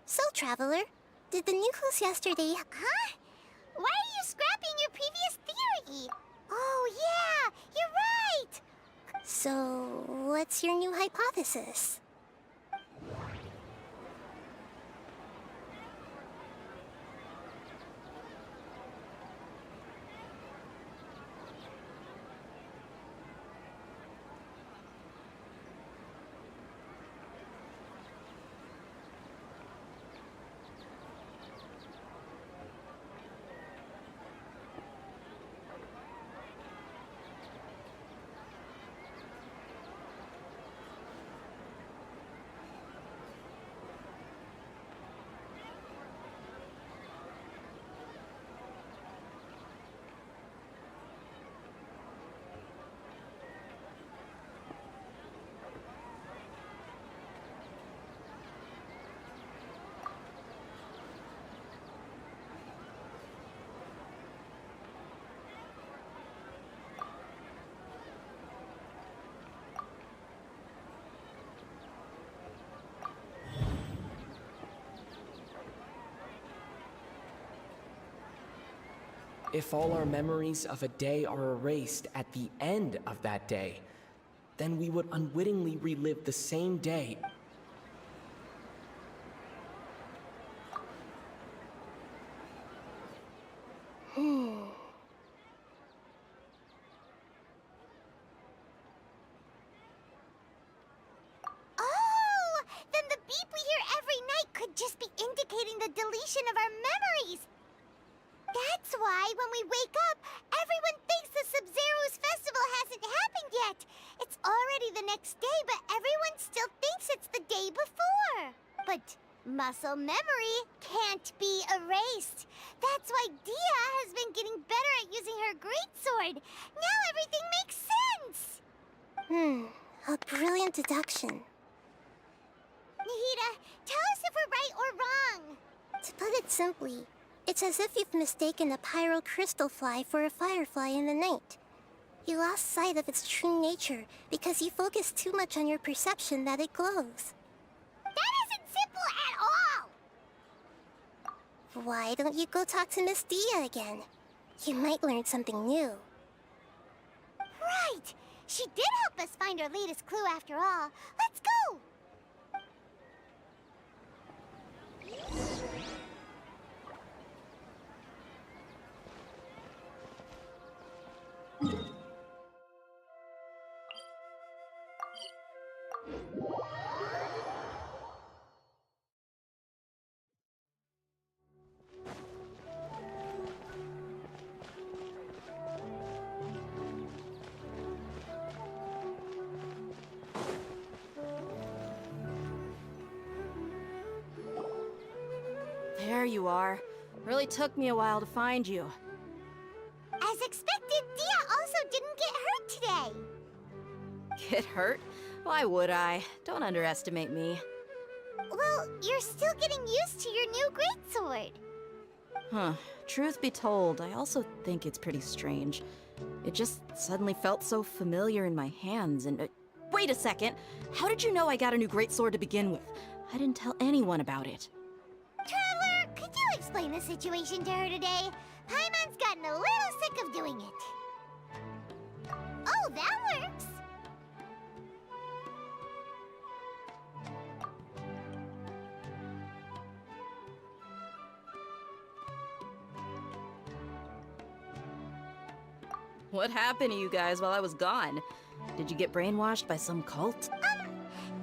So, Traveler, did the news yesterday... Huh? Why are you scrapping your previous theory? Oh yeah, you're right! So, what's your new hypothesis? If all our memories of a day are erased at the end of that day, then we would unwittingly relive the same day. Oh! Then the beep we hear every night could just be indicating the deletion of our memories! That's why when we wake up, everyone thinks the Sub-Zero's festival hasn't happened yet. It's already the next day, but everyone still thinks it's the day before. But muscle memory can't be erased. That's why Dia has been getting better at using her greatsword. Now everything makes sense. A brilliant deduction. Nahida, tell us if we're right or wrong. To put it simply, it's as if you've mistaken a pyro crystal fly for a firefly in the night. You lost sight of its true nature because you focused too much on your perception that it glows. That isn't simple at all! Why don't you go talk to Miss Dia again? You might learn something new. Right! She did help us find our latest clue after all. Let's go! There you are. Really took me a while to find you. As expected, Dia also didn't get hurt today. Get hurt? Why would I? Don't underestimate me. Well, you're still getting used to your new greatsword. Huh. Truth be told, I also think it's pretty strange. It just suddenly felt so familiar in my hands and... wait a second! How did you know I got a new greatsword to begin with? I didn't tell anyone about it. Traveler, could you explain the situation to her today? Paimon's gotten a little sick of doing it. Oh, that works! What happened to you guys while I was gone? Did you get brainwashed by some cult?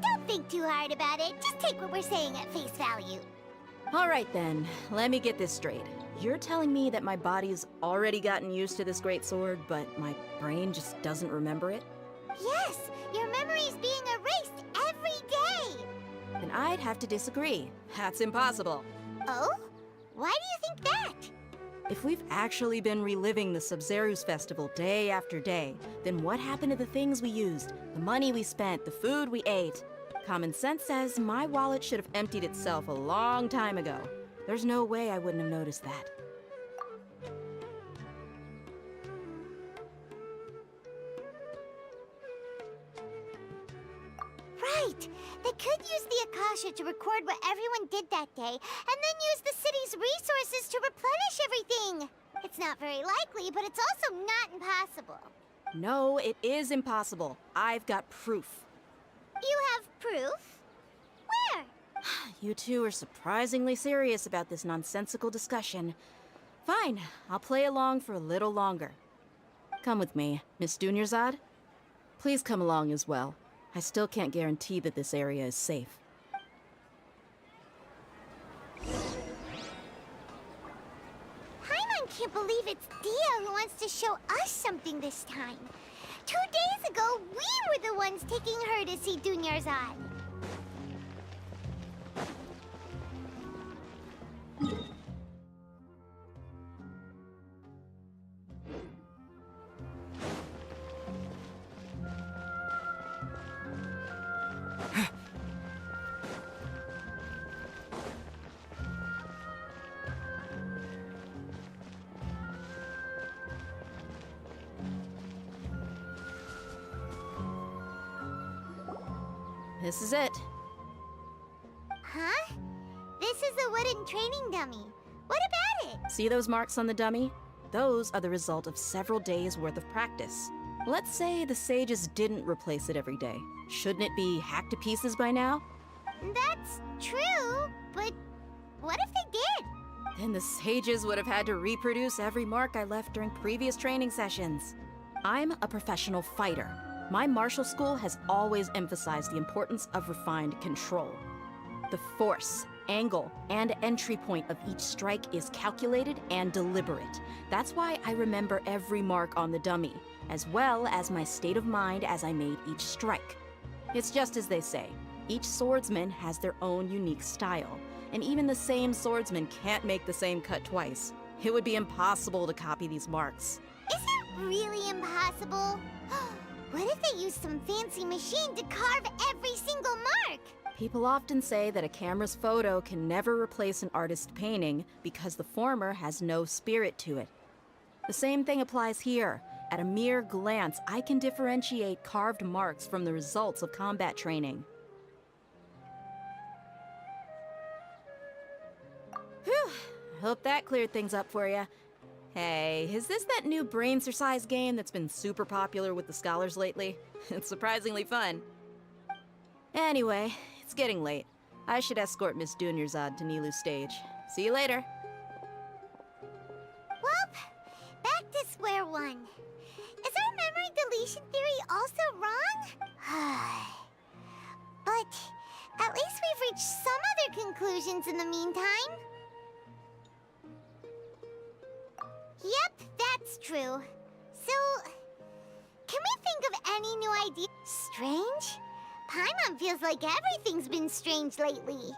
Don't think too hard about it. Just take what we're saying at face value. Alright then, let me get this straight. You're telling me that my body's already gotten used to this greatsword, but my brain just doesn't remember it? Yes, your memory's being erased every day. Then I'd have to disagree. That's impossible. Oh? Why do you think that? If we've actually been reliving the Sub-Zeru's festival day after day, then what happened to the things we used, the money we spent, the food we ate? Common sense says my wallet should have emptied itself a long time ago. There's no way I wouldn't have noticed that. right! They could use the Akasha to record what everyone did that day, and then use the city's resources to replenish everything! It's not very likely, but it's also not impossible. No, it is impossible. I've got proof. You have proof? Where? You two are surprisingly serious about this nonsensical discussion. Fine, I'll play along for a little longer. Come with me, Miss Dunyarzad. Please come along as well. I still can't guarantee that this area is safe. Paimon can't believe it's Dia who wants to show us something this time. 2 days ago, we were the ones taking her to see Dunyarzad. This is it. Huh? This is a wooden training dummy. What about it? See those marks on the dummy? Those are the result of several days' worth of practice. Let's say the sages didn't replace it every day. Shouldn't it be hacked to pieces by now? That's true, but what if they did? Then the sages would have had to reproduce every mark I left during previous training sessions. I'm a professional fighter. My martial school has always emphasized the importance of refined control. The force, angle, and entry point of each strike is calculated and deliberate. That's why I remember every mark on the dummy, as well as my state of mind as I made each strike. It's just as they say, each swordsman has their own unique style, and even the same swordsman can't make the same cut twice. It would be impossible to copy these marks. Is it really impossible? What if they used some fancy machine to carve every single mark? People often say that a camera's photo can never replace an artist's painting because the former has no spirit to it. The same thing applies here. At a mere glance, I can differentiate carved marks from the results of combat training. Whew, hope that cleared things up for you. Hey, is this that new brain-exercise game that's been super popular with the scholars lately? It's surprisingly fun. Anyway, it's getting late. I should escort Miss Dunyarzad to Nilu's stage. See you later. Well, back to square one. Is our memory deletion theory also wrong? But at least we've reached some other conclusions in the meantime. Yep, that's true. So, can we think of any new ideas? Strange? Paimon feels like everything's been strange lately.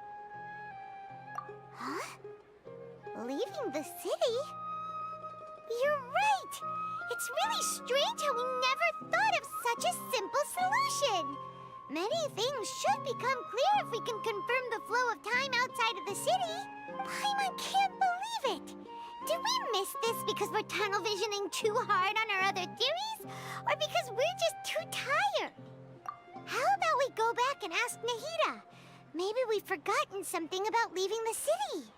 Huh? Leaving the city? You're right! It's really strange how we never thought of such a simple solution! Many things should become clear if we can confirm the flow of time outside of the city. Paimon can't believe it! Did we miss this because we're tunnel visioning too hard on our other theories? Or because we're just too tired? How about we go back and ask Nahida? Maybe we've forgotten something about leaving the city.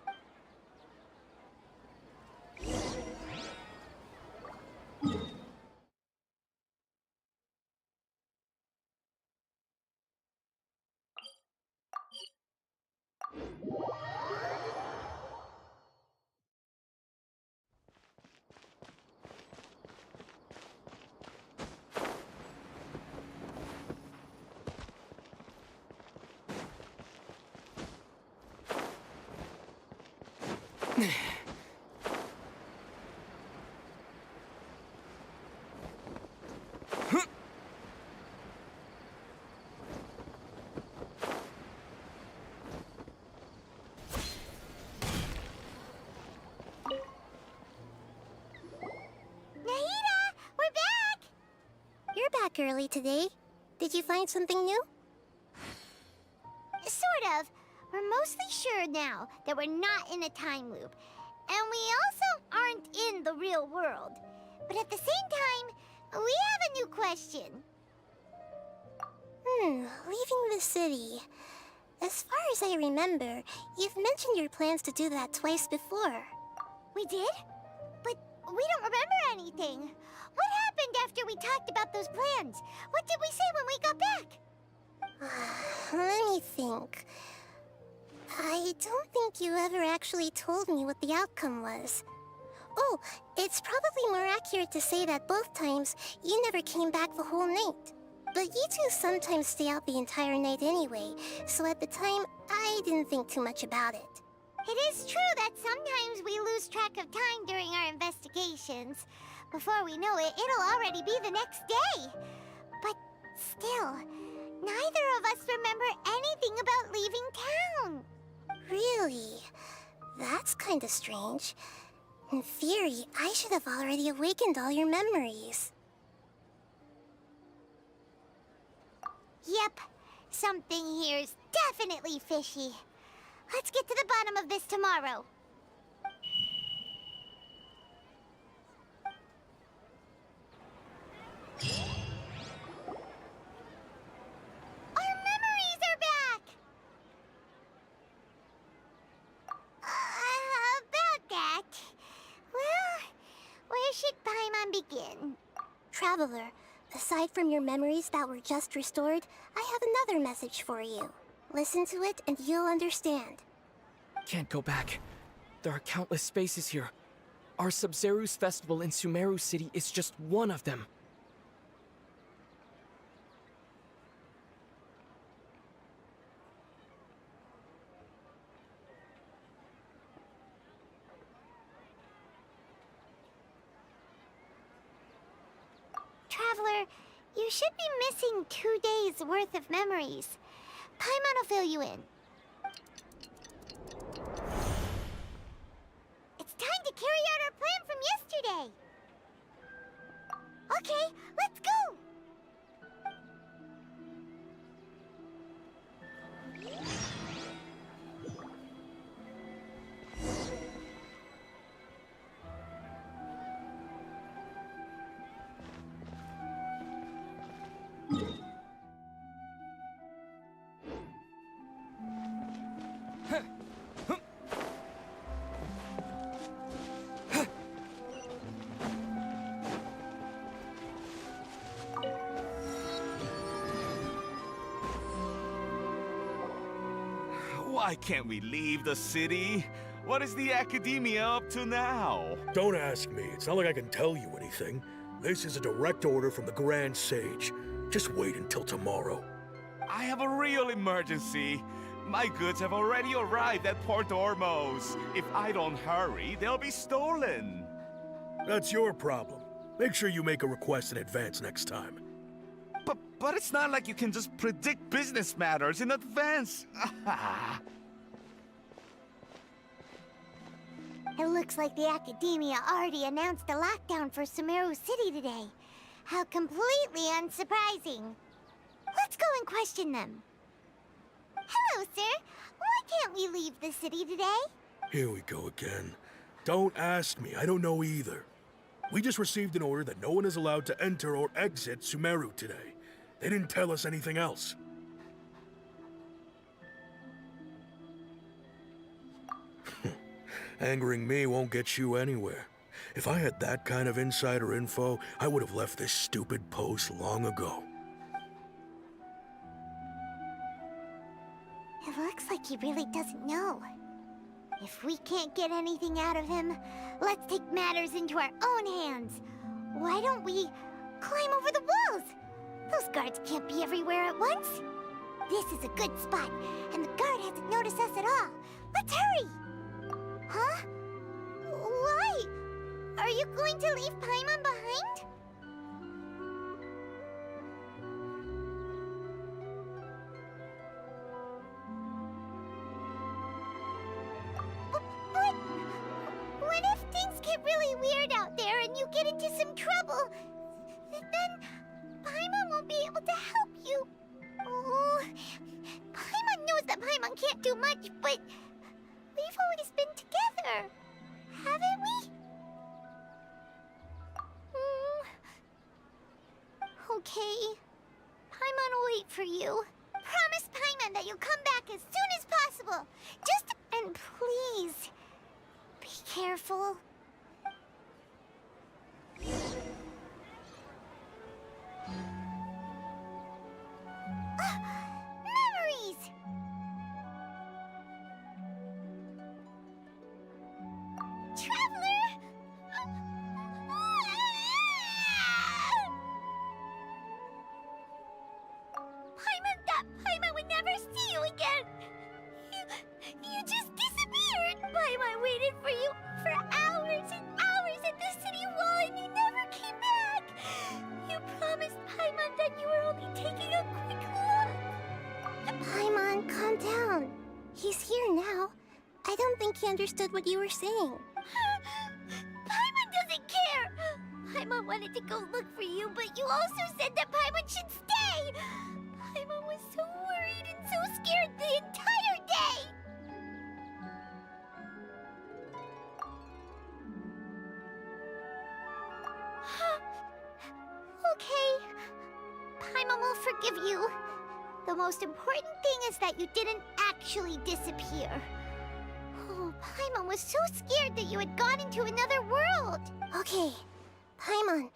Back early today. Did you find something new? Sort of. We're mostly sure now that we're not in a time loop. And we also aren't in the real world. But at the same time, we have a new question. Leaving the city. As far as I remember, you've mentioned your plans to do that twice before. We did? But we don't remember anything. What happened after we talked about those plans? What did we say when we got back? Let me think. I don't think you ever actually told me what the outcome was. Oh, it's probably more accurate to say that both times you never came back the whole night. But you two sometimes stay out the entire night anyway, so at the time, I didn't think too much about it. It is true that sometimes we lose track of time during our investigations. Before we know it, it'll already be the next day. But still, neither of us remember anything about leaving town. Really? That's kinda strange. In theory, I should have already awakened all your memories. Yep, something here's definitely fishy. Let's get to the bottom of this tomorrow. Our memories are back! About that... Well, where should Paimon begin? Traveler, aside from your memories that were just restored, I have another message for you. Listen to it and you'll understand. Can't go back. There are countless spaces here. Our Sub-Zeru's festival in Sumeru City is just one of them. Traveler, you should be missing 2 days' worth of memories. Paimon will fill you in. It's time to carry out our plan from yesterday. Okay, let's go! Why can't we leave the city? What is the Academia up to now? Don't ask me. It's not like I can tell you anything. This is a direct order from the Grand Sage. Just wait until tomorrow. I have a real emergency. My goods have already arrived at PART-4. If I don't hurry, they'll be stolen. That's your problem. Make sure you make a request in advance next time. But it's not like you can just predict business matters in advance. It looks like the Academia already announced a lockdown for Sumeru City today. How completely unsurprising. Let's go and question them. Hello, sir. Why can't we leave the city today? Here we go again. Don't ask me. I don't know either. We just received an order that no one is allowed to enter or exit Sumeru today. They didn't tell us anything else. Angering me won't get you anywhere. If I had that kind of insider info, I would have left this stupid post long ago. It looks like he really doesn't know. If we can't get anything out of him, let's take matters into our own hands. Why don't we climb over the walls? Those guards can't be everywhere at once. This is a good spot, and the guard hasn't noticed us at all. Let's hurry! Huh? Why? Are you going to leave Paimon behind? But what if things get really weird out there and you get into some trouble? Then Paimon won't be able to help you. Oh, Paimon knows that Paimon can't do much, but we've always been together, haven't we? Okay. Paimon will wait for you. Promise Paimon that you'll come back as soon as possible. And please, be careful. Memories! Traveler! Paimon would never see you again! You just disappeared! Paimon waited for you for hours and hours at the city wall and you never came back! You promised Paimon that you were only taking a quick look! Paimon, calm down. He's here now. I don't think he understood what you were saying. Paimon doesn't care! Paimon wanted to go look for you, but you also said that Paimon should stay! Paimon was so worried and so scared the entire day! Okay. Paimon will forgive you. The most important thing is that you didn't actually disappear. Oh, Paimon was so scared that you had gone into another world. Okay, Paimon,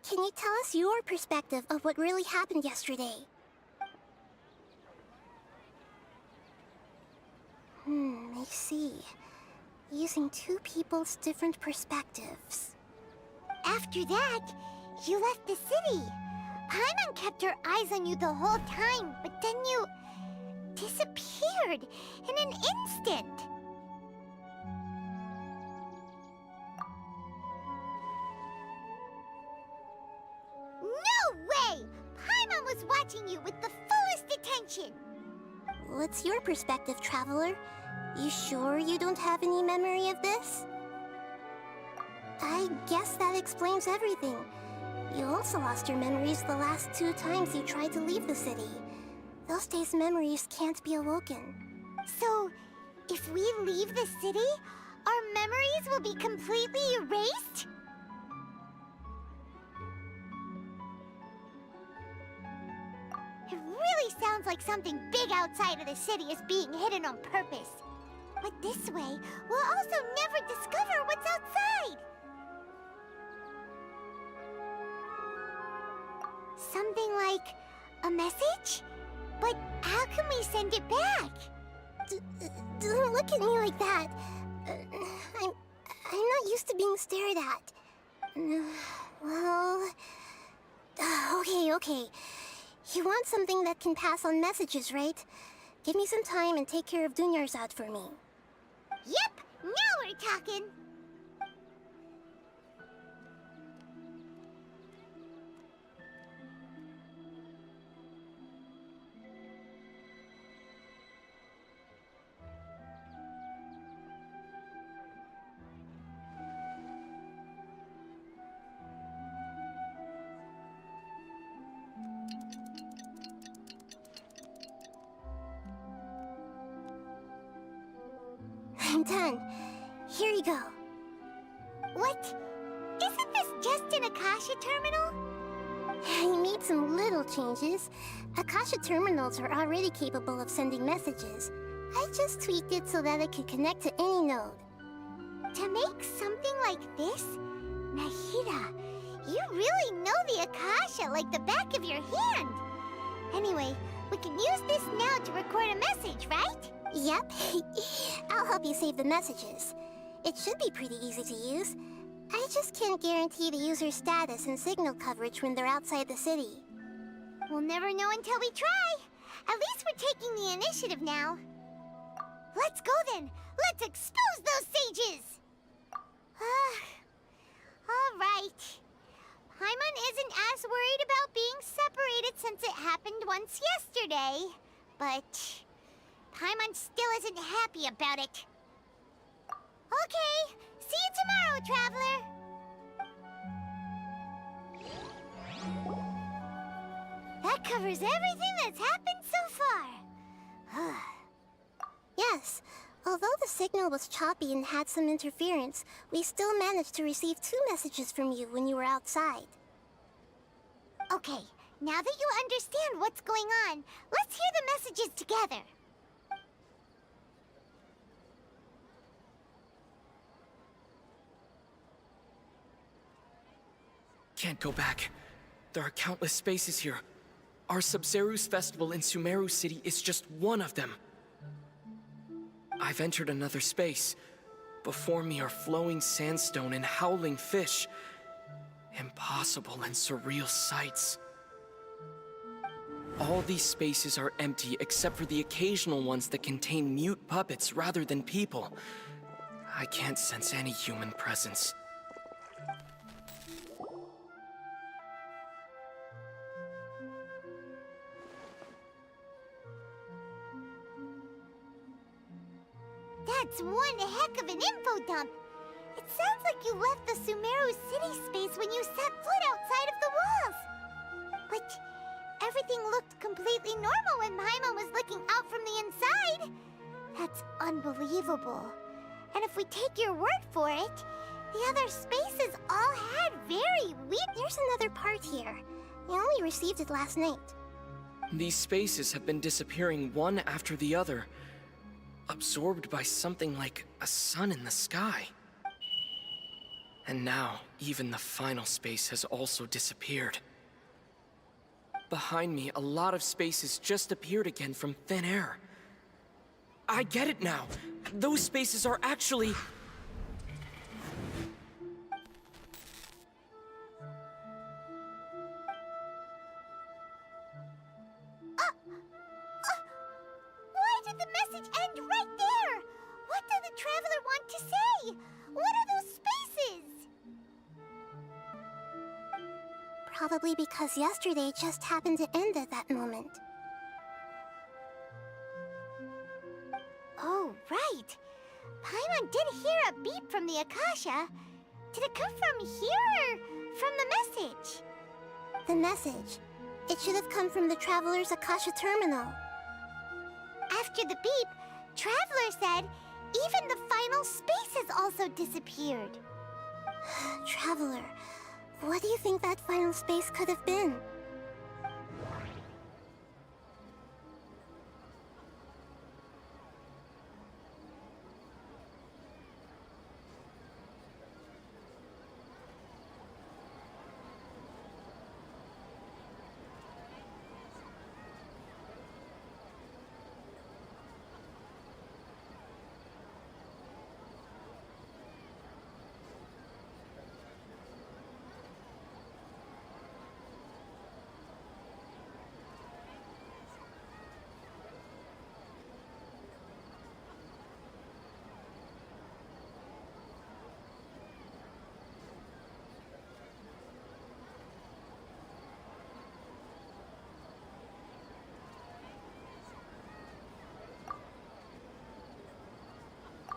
can you tell us your perspective of what really happened yesterday? I see. Using two people's different perspectives. After that, you left the city. Paimon kept her eyes on you the whole time, but then you disappeared in an instant. No way! Paimon was watching you with the fullest attention. What's your perspective, Traveler? You sure you don't have any memory of this? I guess that explains everything. You also lost your memories the last 2 times you tried to leave the city. Those days' memories can't be awoken. So, if we leave the city, our memories will be completely erased? It really sounds like something big outside of the city is being hidden on purpose. But this way, we'll also never discover what's outside. Something like a message? But how can we send it back? Don't look at me like that. I'm not used to being stared at. Well... Okay. You want something that can pass on messages, right? Give me some time and take care of Dunyarzad for me. Yep! Now we're talking! I'm done. Here you go. What? Isn't this just an Akasha terminal? I made some little changes. Akasha terminals are already capable of sending messages. I just tweaked it so that it could connect to any node. To make something like this? Nahida, you really know the Akasha like the back of your hand. Anyway, we can use this now to record a message, right? Yep. I'll help you save the messages. It should be pretty easy to use. I just can't guarantee the user's status and signal coverage when they're outside the city. We'll never know until we try. At least we're taking the initiative now. Let's go then. Let's expose those sages! All right. Paimon isn't as worried about being separated since it happened once yesterday. But Paimon still isn't happy about it. Okay, see you tomorrow, Traveler! That covers everything that's happened so far. Yes, although the signal was choppy and had some interference, we still managed to receive 2 messages from you when you were outside. Okay, Now that you understand what's going on, let's hear the messages together. Can't go back. There are countless spaces here. Our Sub-Zeru's festival in Sumeru City is just one of them. I've entered another space. Before me are flowing sandstone and howling fish. Impossible and surreal sights. All these spaces are empty except for the occasional ones that contain mute puppets rather than people. I can't sense any human presence. That's one heck of an info dump. It sounds like you left the Sumeru city space when you set foot outside of the walls. But everything looked completely normal when Paimon was looking out from the inside. That's unbelievable. And if we take your word for it, the other spaces all had very weird... There's another part here. I only received it last night. These spaces have been disappearing one after the other, absorbed by something like a sun in the sky. And now, even the final space has also disappeared. Behind me, a lot of spaces just appeared again from thin air. I get it now. Those spaces are actually... Why did the message end right there? What did the Traveler want to say? What are those spaces? Probably because yesterday just happened to end at that moment. Oh, right. Paimon did hear a beep from the Akasha. Did it come from here or from the message? The message. It should have come from the Traveler's Akasha terminal. After the beep, Traveler said even the final space has also disappeared. Traveler, what do you think that final space could have been?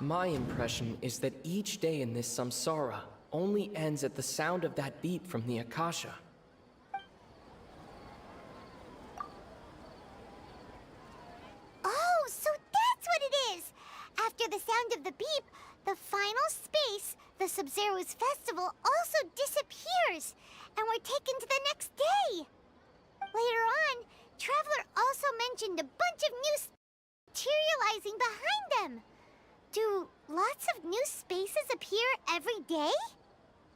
My impression is that each day in this samsara only ends at the sound of that beep from the Akasha. Oh, so that's what it is! After the sound of the beep, the final space, the Sub-Zeru's festival, also disappears, and we're taken to the next day. Later on, Traveler also mentioned a bunch of new materializing behind them. Do lots of new spaces appear every day?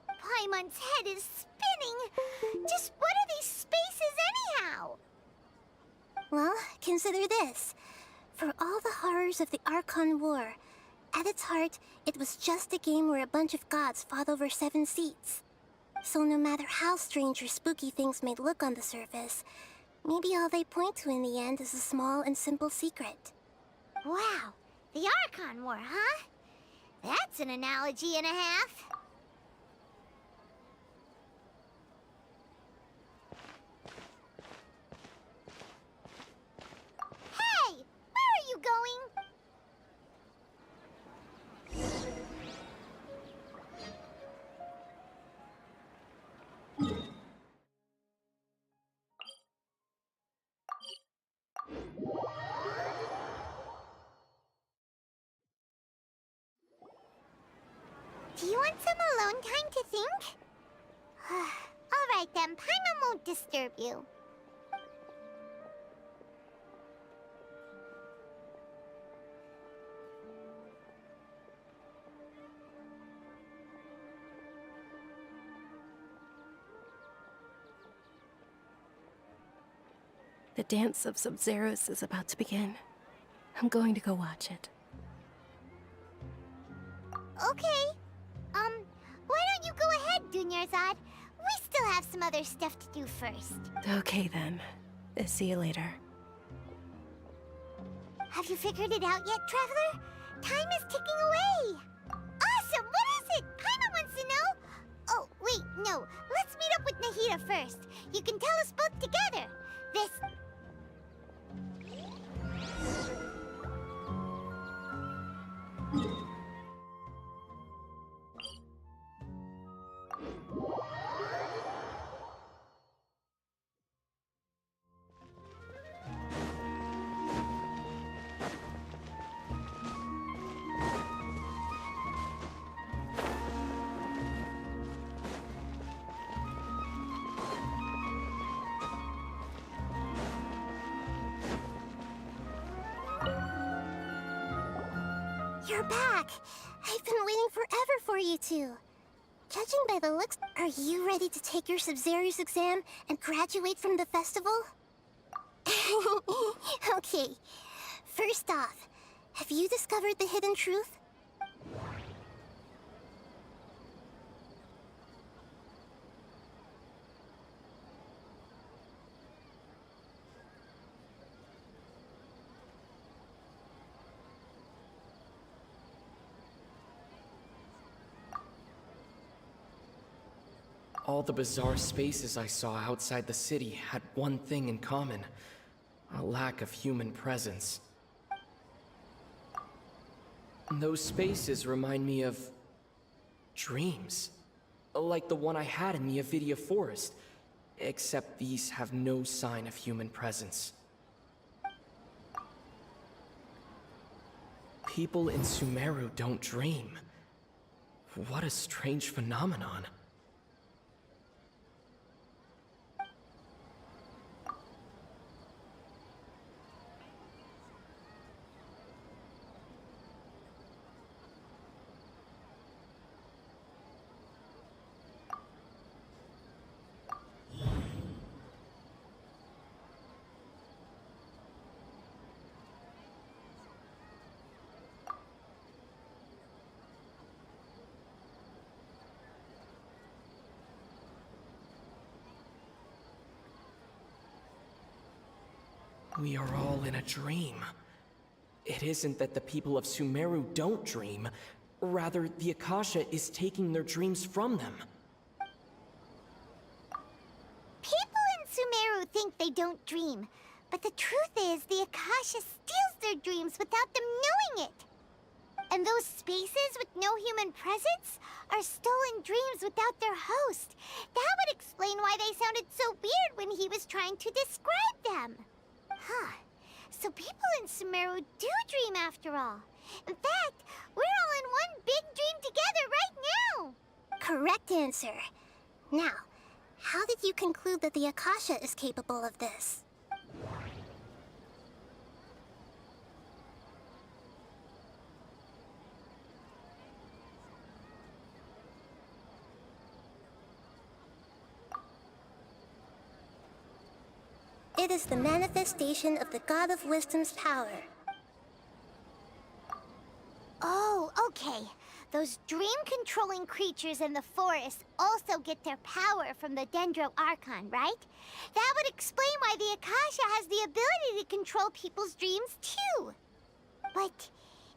Paimon's head is spinning. Just what are these spaces anyhow? Well, consider this. For all the horrors of the Archon War, at its heart, it was just a game where a bunch of gods fought over 7 seats. So no matter how strange or spooky things may look on the surface, maybe all they point to in the end is a small and simple secret. Wow, the Archon War, huh? That's an analogy and a half. Hey, where are you going? Do you want some alone time to think? Alright then, Paimon won't disturb you. The dance of Sub-Zeros is about to begin. I'm going to go watch it. Okay. Why don't you go ahead, Dunyarzad? We still have some other stuff to do first. Okay then. See you later. Have you figured it out yet, Traveler? Time is ticking away! Awesome! What is it? Paimon wants to know! Oh, wait, no. Let's meet up with Nahida first. You can tell us both together. This... You're back! I've been waiting forever for you two. Judging by the looks, are you ready to take your Sub-Zero's exam and graduate from the festival? Okay. First off, have you discovered the hidden truth? All the bizarre spaces I saw outside the city had one thing in common: a lack of human presence. Those spaces remind me of dreams, like the one I had in the Avidia Forest, except these have no sign of human presence. People in Sumeru don't dream. What a strange phenomenon. We are all in a dream. It isn't that the people of Sumeru don't dream. Rather, the Akasha is taking their dreams from them. People in Sumeru think they don't dream, but the truth is the Akasha steals their dreams without them knowing it. And those spaces with no human presence are stolen dreams without their host. That would explain why they sounded so weird when he was trying to describe them. Huh. So people in Sumeru do dream after all. In fact, we're all in one big dream together right now. Correct answer. Now, how did you conclude that the Akasha is capable of this? It is the manifestation of the God of Wisdom's power. Oh, okay. Those dream-controlling creatures in the forest also get their power from the Dendro Archon, right? That would explain why the Akasha has the ability to control people's dreams, too. But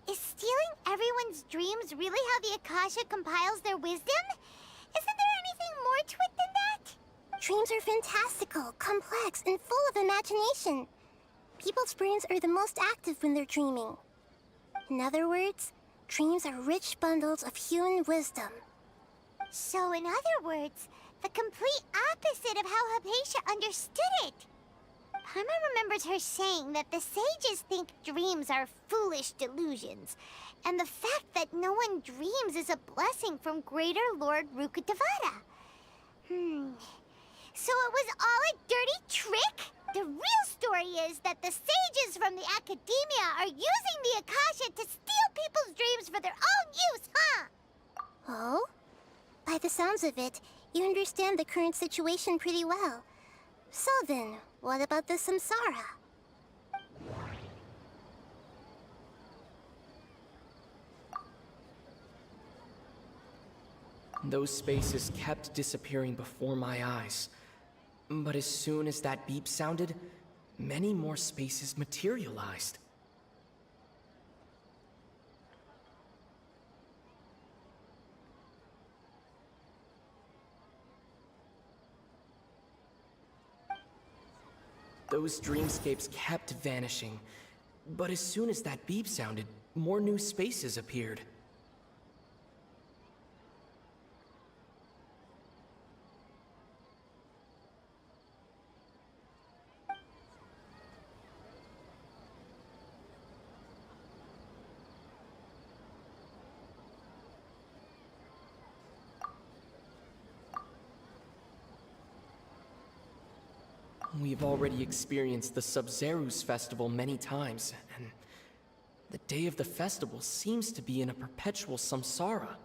is stealing everyone's dreams really how the Akasha compiles their wisdom? Isn't there anything more to it than that? Dreams are fantastical, complex, and full of imagination. People's brains are the most active when they're dreaming. In other words, dreams are rich bundles of human wisdom. So in other words, the complete opposite of how Hypatia understood it. Paimon remembers her saying that the sages think dreams are foolish delusions, and the fact that no one dreams is a blessing from Greater Lord Rukkhadevata. So it was all a dirty trick? The real story is that the sages from the Academia are using the Akasha to steal people's dreams for their own use, huh? Oh? By the sounds of it, you understand the current situation pretty well. So then, What about the Samsara? Those spaces kept disappearing before my eyes. But as soon as that beep sounded, many more spaces materialized. Those dreamscapes kept vanishing, but as soon as that beep sounded, more new spaces appeared. We've already experienced the Sub-Zeru's festival many times, and the day of the festival seems to be in a perpetual samsara.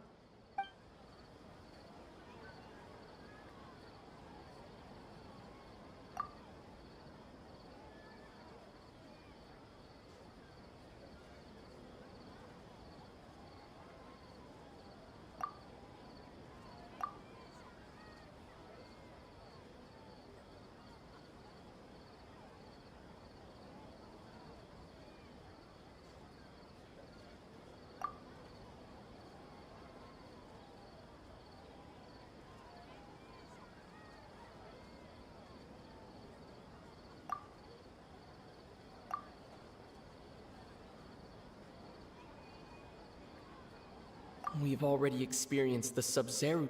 We've already experienced the Sub-Zeru.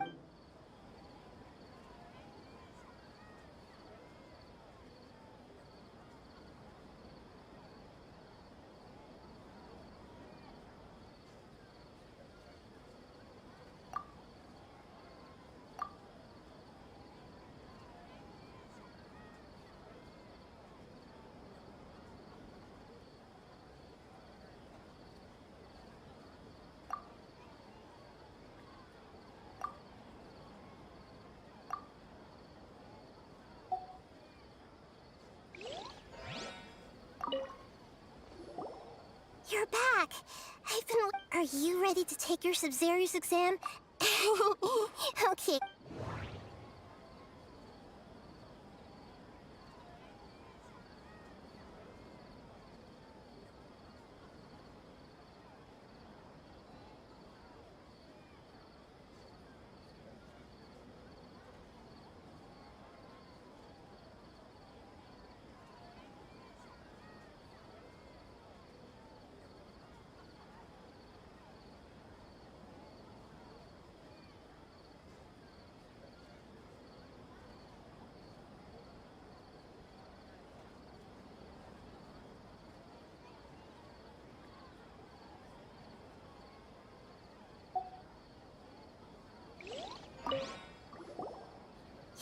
You're back! I've been... Are you ready to take your Sub-Zeru's exam? Okay.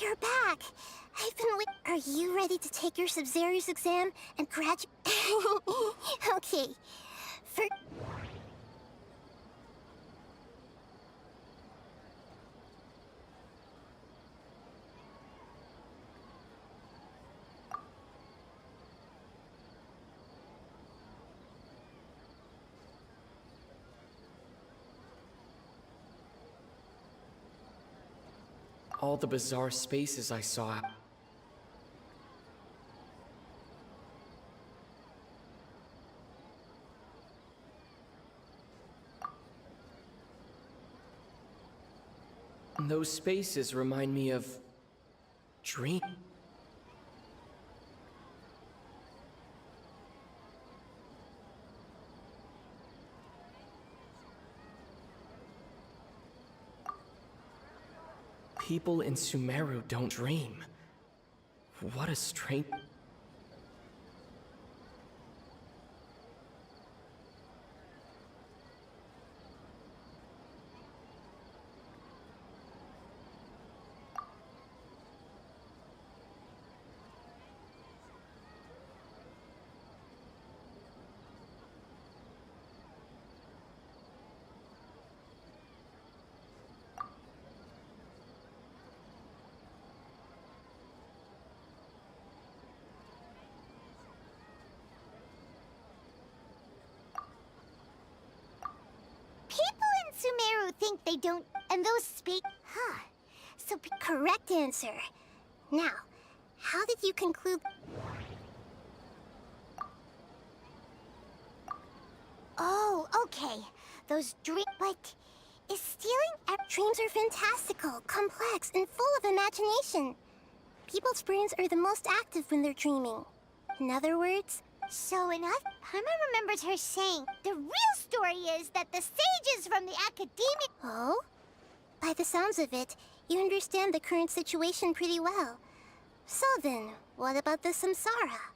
You're back! I've been Are you ready to take your Sub-Zeru's exam and graduate? Okay. For... All the bizarre spaces I saw. Those spaces remind me of... dream. People in Sumeru don't dream. What a strange... Sumeru think they don't... And those Huh. So, correct answer. Now, how did you conclude... Oh, okay. Those But is stealing... Dreams are fantastical, complex, and full of imagination. People's brains are the most active when they're dreaming. In other words... So enough? Paimon remembers her saying, the real story is that the sages from the academia... Oh? By the sounds of it, you understand the current situation pretty well. So then, what about the samsara?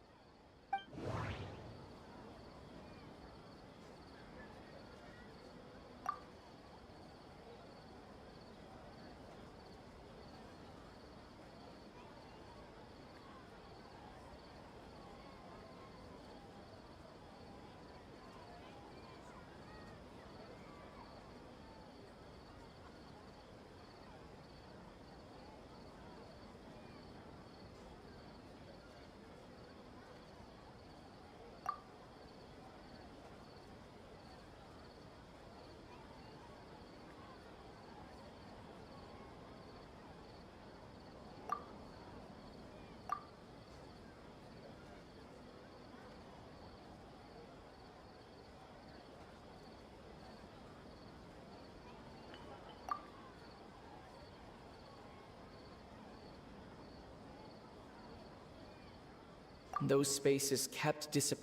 Those spaces kept The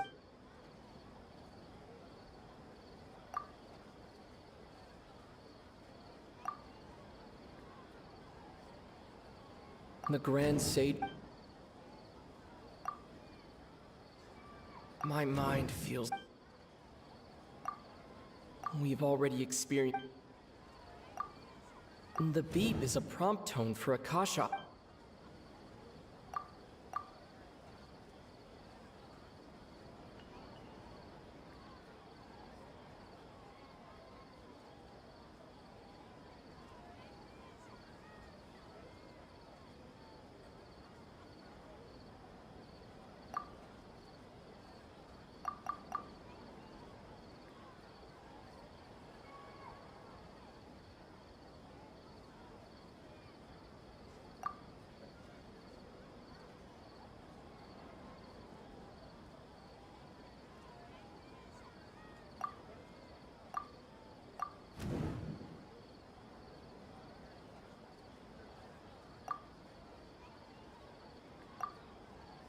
Grand Sage... My mind feels... We've already experienced... The beep is a prompt tone for Akasha.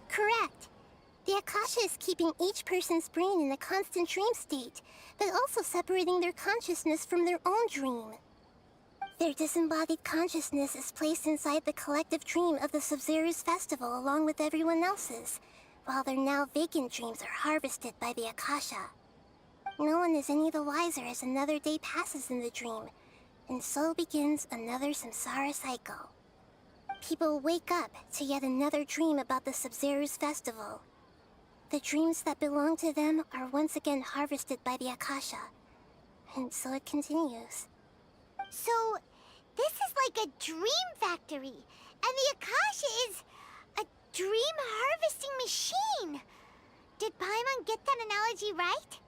Correct. The Akasha is keeping each person's brain in a constant dream state, but also separating their consciousness from their own dream. Their disembodied consciousness is placed inside the collective dream of the Sub-Zero's festival along with everyone else's, while their now vacant dreams are harvested by the Akasha. No one is any the wiser as another day passes in the dream, and so begins another samsara cycle. People wake up to yet another dream about the Sub-Zero's festival. The dreams that belong to them are once again harvested by the Akasha, and so it continues. So, this is like a dream factory, and the Akasha is a dream harvesting machine. Did Paimon get that analogy right?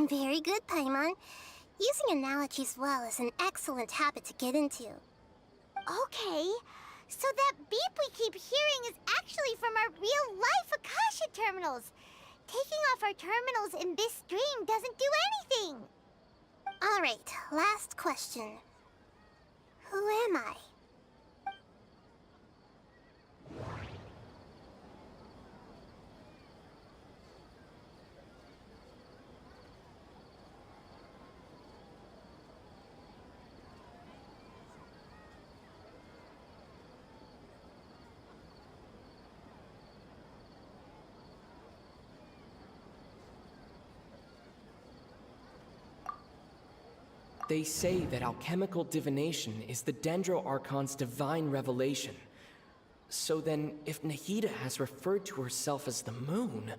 Very good, Paimon. Using analogies well is an excellent habit to get into. Okay, so that beep we keep hearing is actually from our real-life Akasha terminals. Taking off our terminals in this dream doesn't do anything. Alright, last question. Who am I? They say that alchemical divination is the Dendro Archon's divine revelation. So then, if Nahida has referred to herself as the moon...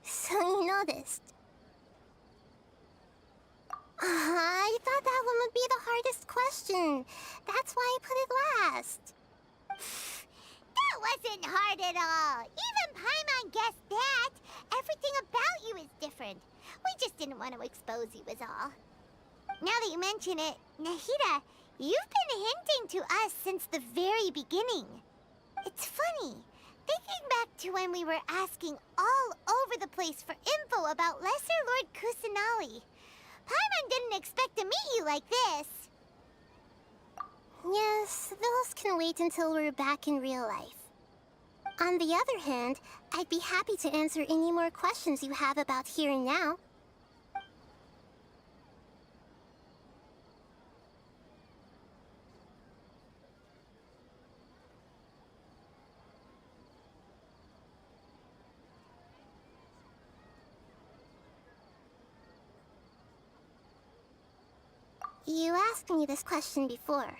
So you noticed. I thought that one would be the hardest question. That's why I put it last. That wasn't hard at all. Even Paimon guessed that. Everything about different. We just didn't want to expose you is all. Now that you mention it, Nahida, you've been hinting to us since the very beginning. It's funny, thinking back to when we were asking all over the place for info about Lesser Lord Kusanali. Paimon didn't expect to meet you like this. Yes, those can wait until we're back in real life. On the other hand, I'd be happy to answer any more questions you have about here and now. You asked me this question before.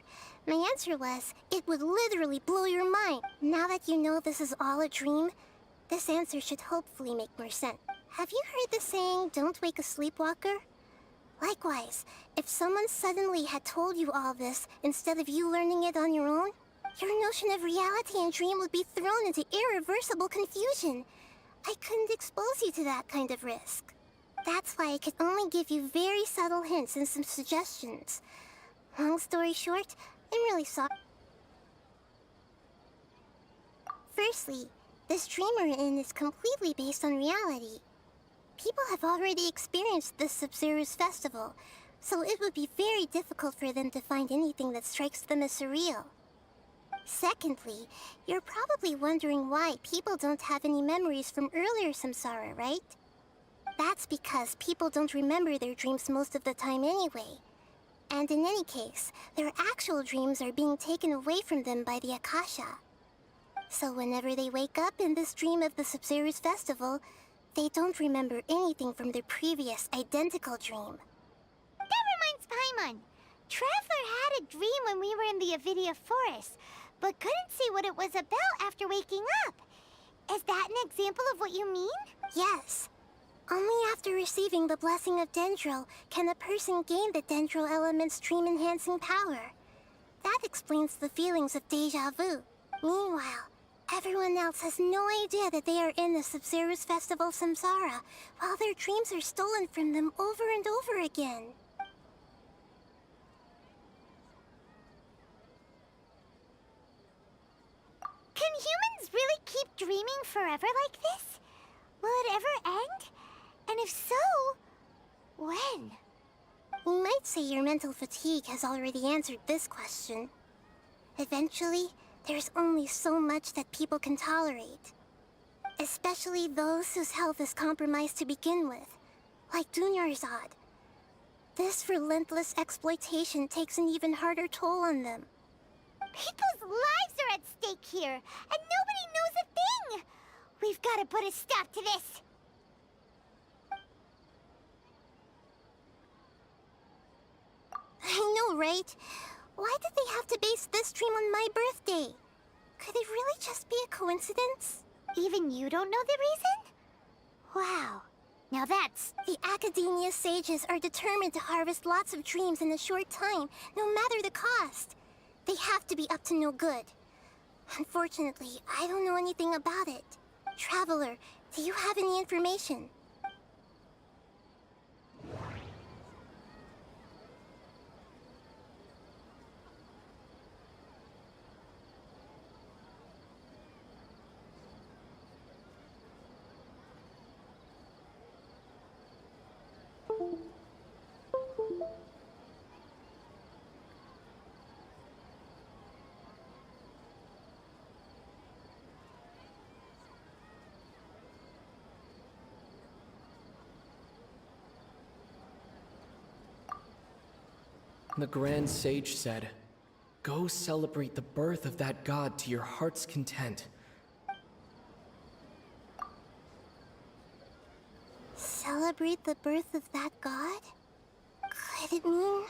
My answer was, it would literally blow your mind. Now that you know this is all a dream, this answer should hopefully make more sense. Have you heard the saying, don't wake a sleepwalker? Likewise, if someone suddenly had told you all this instead of you learning it on your own, your notion of reality and dream would be thrown into irreversible confusion. I couldn't expose you to that kind of risk. That's why I could only give you very subtle hints and some suggestions. Long story short, I'm really sorry. Firstly, this dream we're in is completely based on reality. People have already experienced this Sub-Zero's festival, so it would be very difficult for them to find anything that strikes them as surreal. Secondly, you're probably wondering why people don't have any memories from earlier samsara, right? That's because people don't remember their dreams most of the time anyway. And in any case, their actual dreams are being taken away from them by the Akasha. So whenever they wake up in this dream of the Sub-Zero's festival, they don't remember anything from their previous identical dream. That reminds Paimon. Traveler had a dream when we were in the Avidia Forest, but couldn't see what it was about after waking up. Is that an example of what you mean? Yes. Only after receiving the blessing of Dendro can a person gain the Dendro element's dream-enhancing power. That explains the feelings of deja vu. Meanwhile, everyone else has no idea that they are in the Sub-Zero's festival samsara, while their dreams are stolen from them over and over again. Can humans really keep dreaming forever like this? Will it ever end? And if so, when? You might say your mental fatigue has already answered this question. Eventually, there's only so much that people can tolerate. Especially those whose health is compromised to begin with, like Dunyarzad. This relentless exploitation takes an even harder toll on them. People's lives are at stake here, and nobody knows a thing! We've got to put a stop to this! I know, right? Why did they have to base this dream on my birthday? Could it really just be a coincidence? Even you don't know the reason? Wow. Now that's... The Academia sages are determined to harvest lots of dreams in a short time, no matter the cost. They have to be up to no good. Unfortunately, I don't know anything about it. Traveler, do you have any information? The Grand Sage said, "Go celebrate the birth of that god to your heart's content." Celebrate the birth of that god? Could it mean...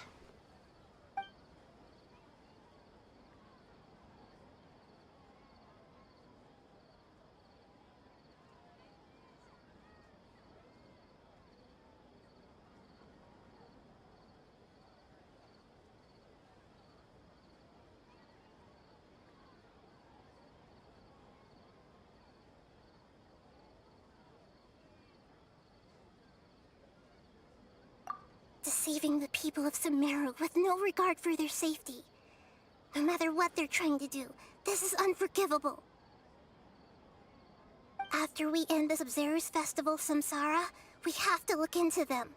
Saving the people of Sumeru with no regard for their safety. No matter what they're trying to do, this is unforgivable. After we end the Sub-Zero's festival, Samsara, we have to look into them.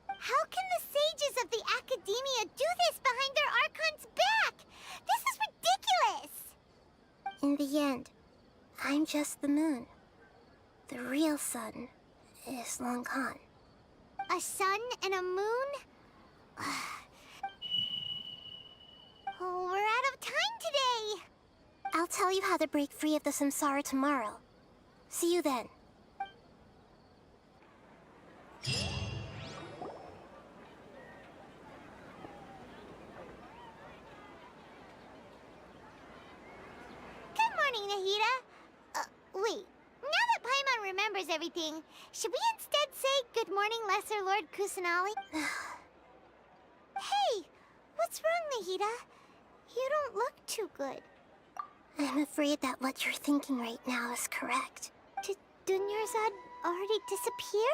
How can the sages of the Academia do this behind their Archon's back? This is ridiculous! In the end, I'm just the moon. The real sun is long gone. A sun and a moon? Oh, we're out of time today! I'll tell you how to break free of the Samsara tomorrow. See you then. Good morning, Nahida. Wait. Now that Paimon remembers everything, should we instead say good morning, Lesser Lord Kusanali? Hey! What's wrong, Nahida? You don't look too good. I'm afraid that what you're thinking right now is correct. Did Dunyarzad already disappear?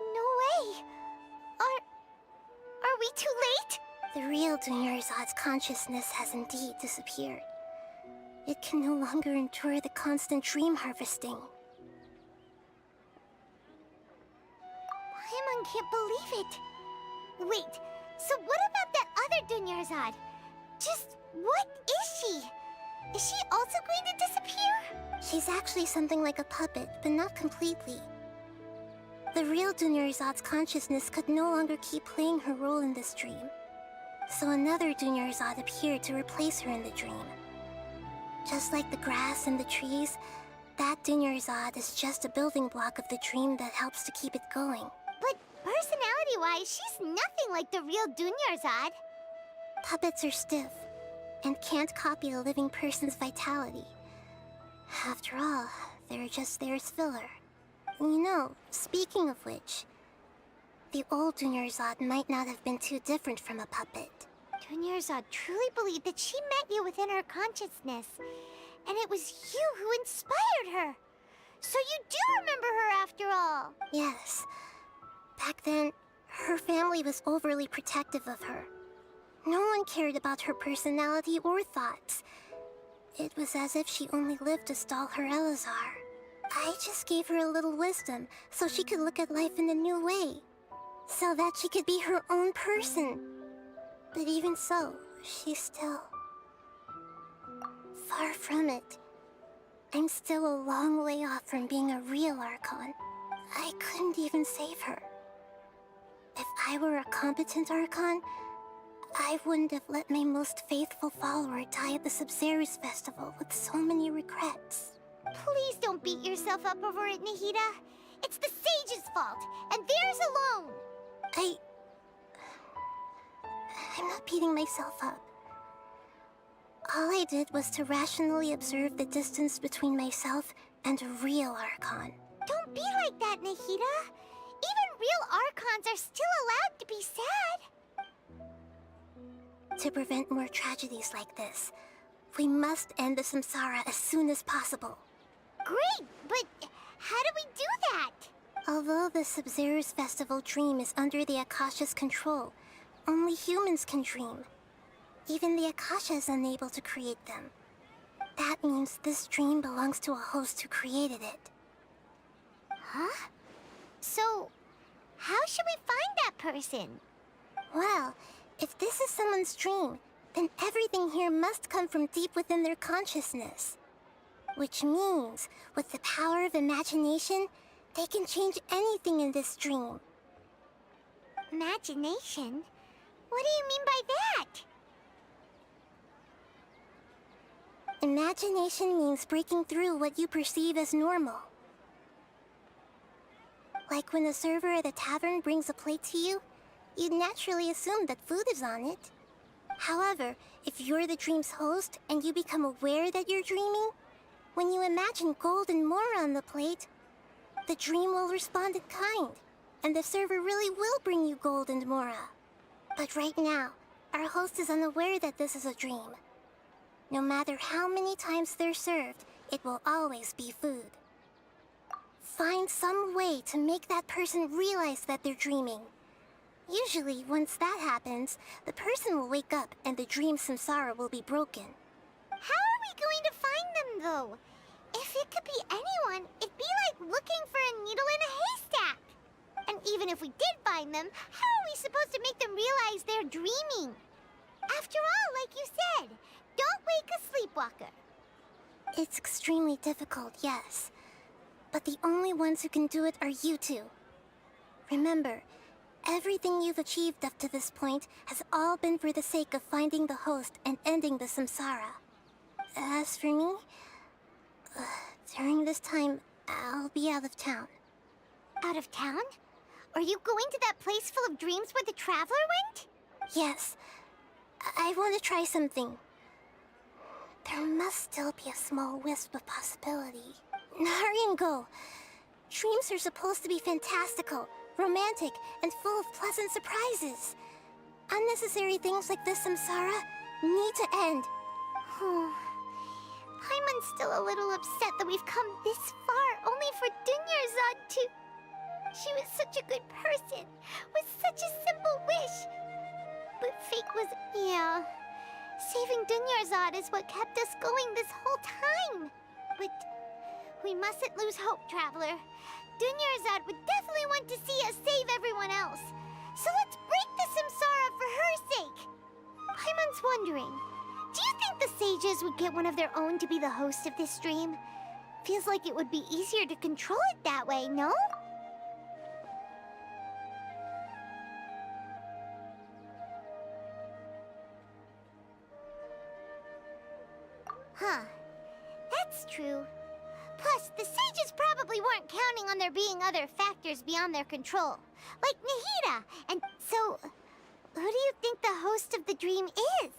No way! Are we too late? The real Dunyarzad's consciousness has indeed disappeared. It can no longer endure the constant dream harvesting. Paimon can't believe it. Wait, so what about that other Dunyarzad? Just what is she? Is she also going to disappear? She's actually something like a puppet, but not completely. The real Dunyarzad's consciousness could no longer keep playing her role in this dream. So another Dunyarzad appeared to replace her in the dream. Just like the grass and the trees, that Dunyarzad is just a building block of the dream that helps to keep it going. But personality-wise, she's nothing like the real Dunyarzad. Puppets are stiff, and can't copy a living person's vitality. After all, they're just there as filler. You know, speaking of which, the old Dunyarzad might not have been too different from a puppet. Dunyarzad truly believed that she met you within her consciousness, and it was you who inspired her. So you do remember her after all. Yes. Back then, her family was overly protective of her. No one cared about her personality or thoughts. It was as if she only lived to stall her Elazar. I just gave her a little wisdom so she could look at life in a new way. So that she could be her own person. But even so, she's still... far from it. I'm still a long way off from being a real Archon. I couldn't even save her. If I were a competent Archon, I wouldn't have let my most faithful follower die at the Sub-Zero's festival with so many regrets. Please don't beat yourself up over it, Nahida. It's the sage's fault, and theirs alone. I'm not beating myself up. All I did was to rationally observe the distance between myself and a real Archon. Don't be like that, Nahida. Even real Archons are still allowed to be sad. To prevent more tragedies like this, we must end the Samsara as soon as possible. Great, but how do we do that? Although the Sub-Zero's festival dream is under the Akasha's control, only humans can dream. Even the Akasha is unable to create them. That means this dream belongs to a host who created it. Huh? So, how should we find that person? Well, if this is someone's dream, then everything here must come from deep within their consciousness. Which means, with the power of imagination, they can change anything in this dream. Imagination? What do you mean by that? Imagination means breaking through what you perceive as normal. Like when the server at a tavern brings a plate to you, you'd naturally assume that food is on it. However, if you're the dream's host and you become aware that you're dreaming, when you imagine gold and more on the plate, the dream will respond in kind, and the server really will bring you gold and mora. But right now, our host is unaware that this is a dream. No matter how many times they're served, it will always be food. Find some way to make that person realize that they're dreaming. Usually, once that happens, the person will wake up and the dream samsara will be broken. How are we going to find them, though? If it could be anyone, it'd be like looking for a needle in a haystack. And even if we did find them, how are we supposed to make them realize they're dreaming? After all, like you said, don't wake a sleepwalker. It's extremely difficult, yes. But the only ones who can do it are you two. Remember, everything you've achieved up to this point has all been for the sake of finding the host and ending the samsara. As for me, during this time, I'll be out of town. Out of town? Are you going to that place full of dreams where the Traveler went? Yes. I want to try something. There must still be a small wisp of possibility. Hurry and go. Dreams are supposed to be fantastical, romantic, and full of pleasant surprises. Unnecessary things like this samsara need to end. Paimon's still a little upset that we've come this far only for Dunyarzad to... She was such a good person, with such a simple wish. But fate was... yeah. Saving Dunyarzad is what kept us going this whole time. But we mustn't lose hope, Traveler. Dunyarzad would definitely want to see us save everyone else. So let's break the samsara for her sake. Paimon's wondering, do you think the sages would get one of their own to be the host of this dream? Feels like it would be easier to control it that way, no? Huh. That's true. Plus, the sages probably weren't counting on there being other factors beyond their control. Like Nahida! And so, who do you think the host of the dream is?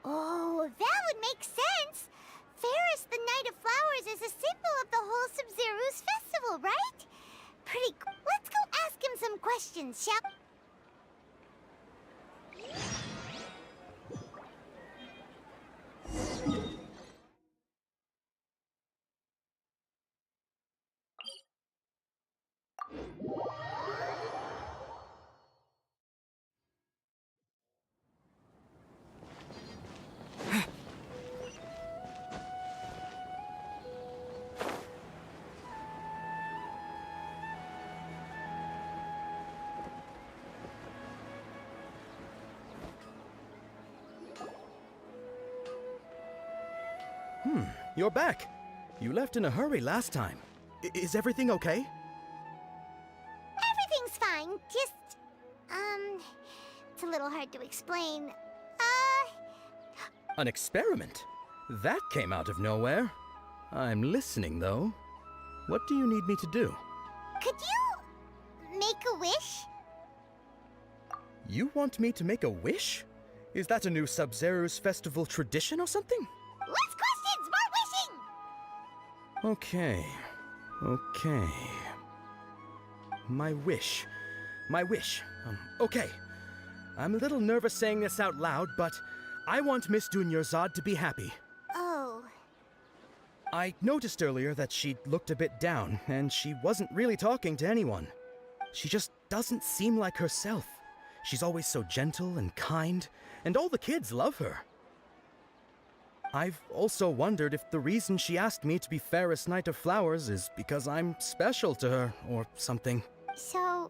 Oh, that would make sense! Ferris, the Knight of Flowers, is a symbol of the whole Sumeru's festival, right? Pretty cool. Let's go ask him some questions, shall we? You're back. You left in a hurry last time. Is everything okay? Everything's fine. Just, it's a little hard to explain. An experiment? That came out of nowhere. I'm listening, though. What do you need me to do? Could you make a wish? You want me to make a wish? Is that a new Sub-Zero's festival tradition or something? Less questions, more wishing! Okay. My wish. Okay. I'm a little nervous saying this out loud, but I want Miss Dunyarzad to be happy. Oh. I noticed earlier that she looked a bit down, and she wasn't really talking to anyone. She just doesn't seem like herself. She's always so gentle and kind, and all the kids love her. I've also wondered if the reason she asked me to be Fairest Knight of Flowers is because I'm special to her, or something. So,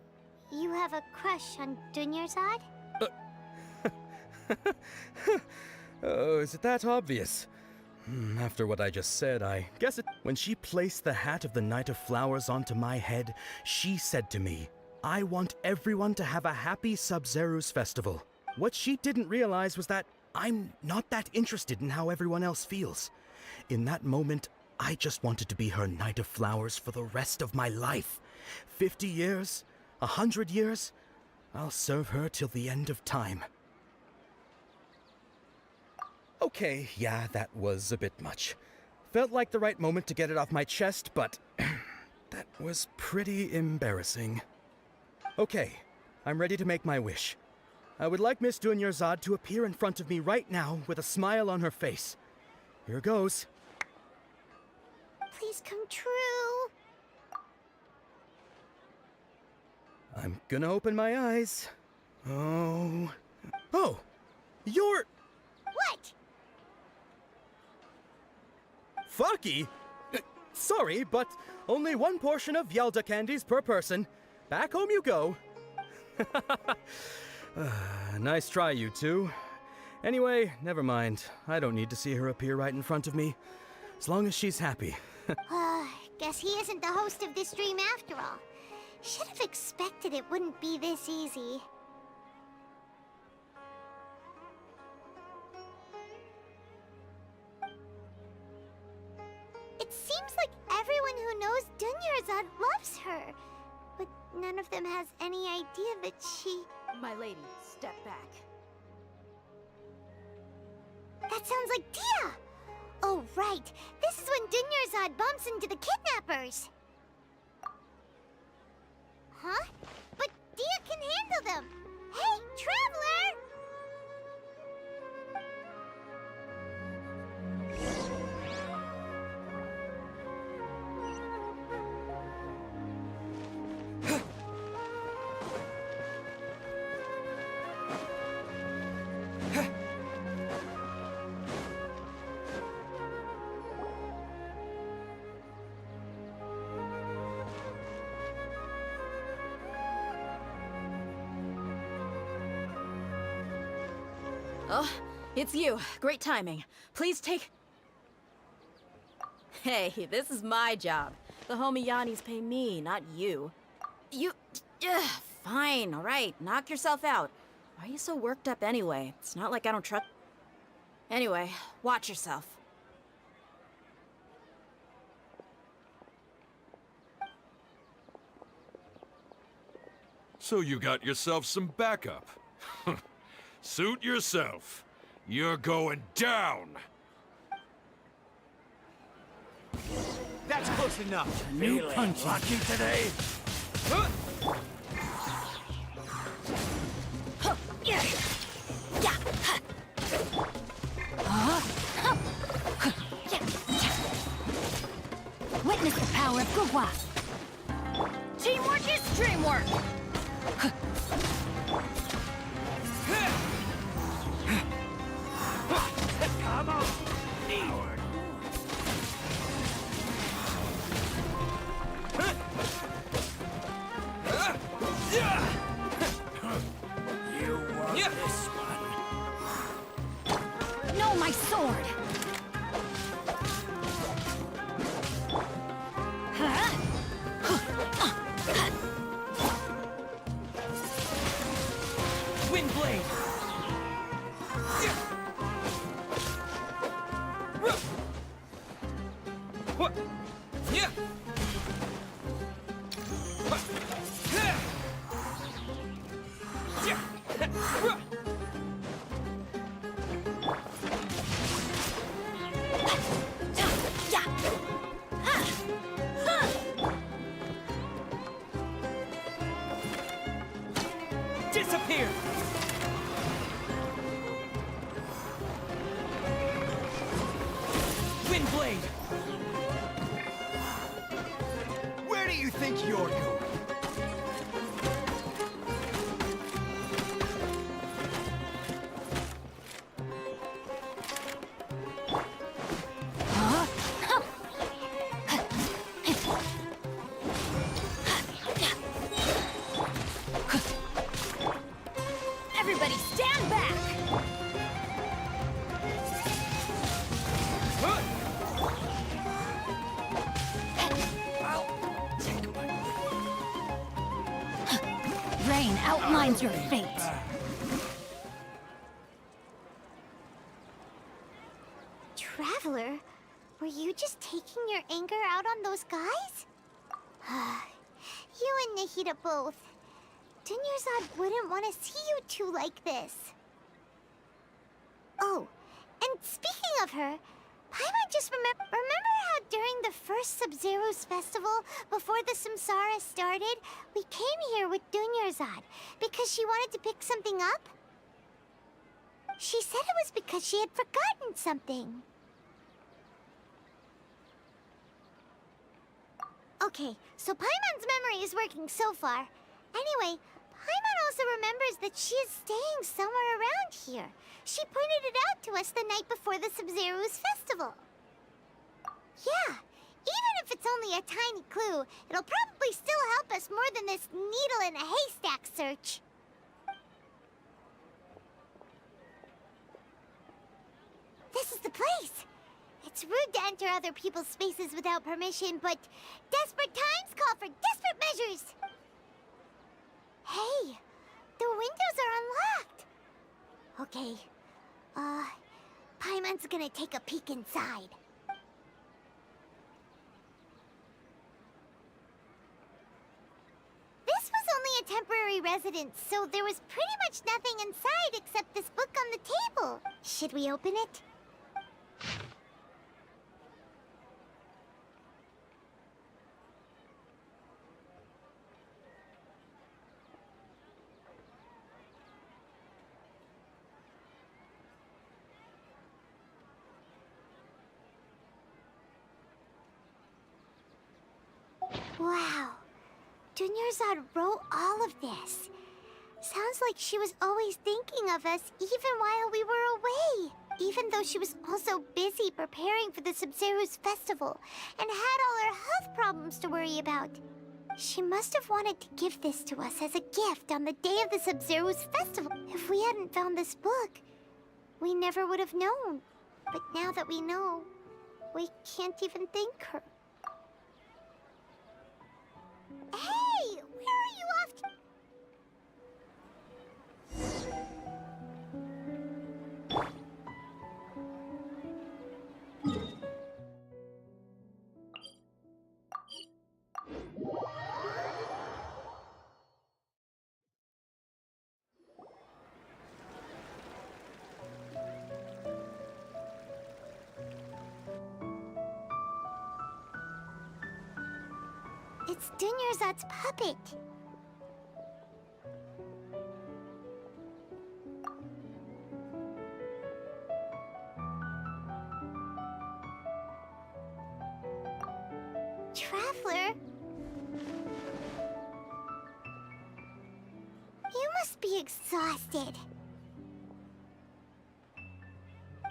you have a crush on Dunyarzad? Oh, is it that obvious? After what I just said, I guess it... When she placed the hat of the Knight of Flowers onto my head, she said to me, I want everyone to have a happy Sub-Zero's festival. What she didn't realize was that I'm not that interested in how everyone else feels. In that moment, I just wanted to be her Knight of Flowers for the rest of my life. 50 years, 100 years, I'll serve her till the end of time. Okay, yeah, that was a bit much. Felt like the right moment to get it off my chest, but that was pretty embarrassing. Okay, I'm ready to make my wish. I would like Miss Dunyarzad to appear in front of me right now with a smile on her face. Here goes. Please come true. I'm gonna open my eyes. Oh. Oh! You're... What? Faki? Sorry, but only one portion of Yalda candies per person. Back home you go. Nice try, you two. Anyway, never mind. I don't need to see her appear right in front of me. As long as she's happy. Guess he isn't the host of this dream after all. Should have expected it wouldn't be this easy. It seems like everyone who knows Dunyarzad loves her. But none of them has any idea that she... My lady, step back. That sounds like Dia! Oh, right. This is when Dunyarzad bumps into the kidnappers. Huh? But Dia can handle them. Hey, Traveler! Oh, it's you. Great timing. Please take... Hey, this is my job. The homie Yanni's pay me, not you. You... fine, alright. Knock yourself out. Why are you so worked up anyway? It's not like I don't trust... Anyway, watch yourself. So you got yourself some backup. Suit yourself. You're going down. That's close enough. New punch. Lucky today? Witness the power of Gugwa. Teamwork is dreamwork. Come on, Neward. You want this one? No, my sword. Windblade. What? Yeah. Disappear. Windblade. Where do you think you're going? Everybody stand back! Rain outlines your fate. Traveler, were you just taking your anger out on those guys? You and Nahida both. Dunyarzad wouldn't want to see you two like this. Oh, and speaking of her, Paimon just remember how during the first Sub-Zero's festival, before the Samsara started, we came here with Dunyarzad because she wanted to pick something up? She said it was because she had forgotten something. Okay, so Paimon's memory is working so far. Anyway, Paimon also remembers that she is staying somewhere around here. She pointed it out to us the night before the Sub-Zero's festival. Yeah, even if it's only a tiny clue, it'll probably still help us more than this needle in a haystack search. This is the place! It's rude to enter other people's spaces without permission, but desperate times call for desperate measures! Hey, the windows are unlocked! Okay, Paimon's gonna take a peek inside. This was only a temporary residence, so there was pretty much nothing inside except this book on the table. Should we open it? Wow. Dunyarzad wrote all of this. Sounds like she was always thinking of us even while we were away. Even though she was also busy preparing for the Sub-Zero's festival and had all her health problems to worry about. She must have wanted to give this to us as a gift on the day of the Sub-Zero's festival. If we hadn't found this book, we never would have known. But now that we know, we can't even thank her. Hey! Where are you off to? It's Dunyarzad's puppet. Traveler? You must be exhausted.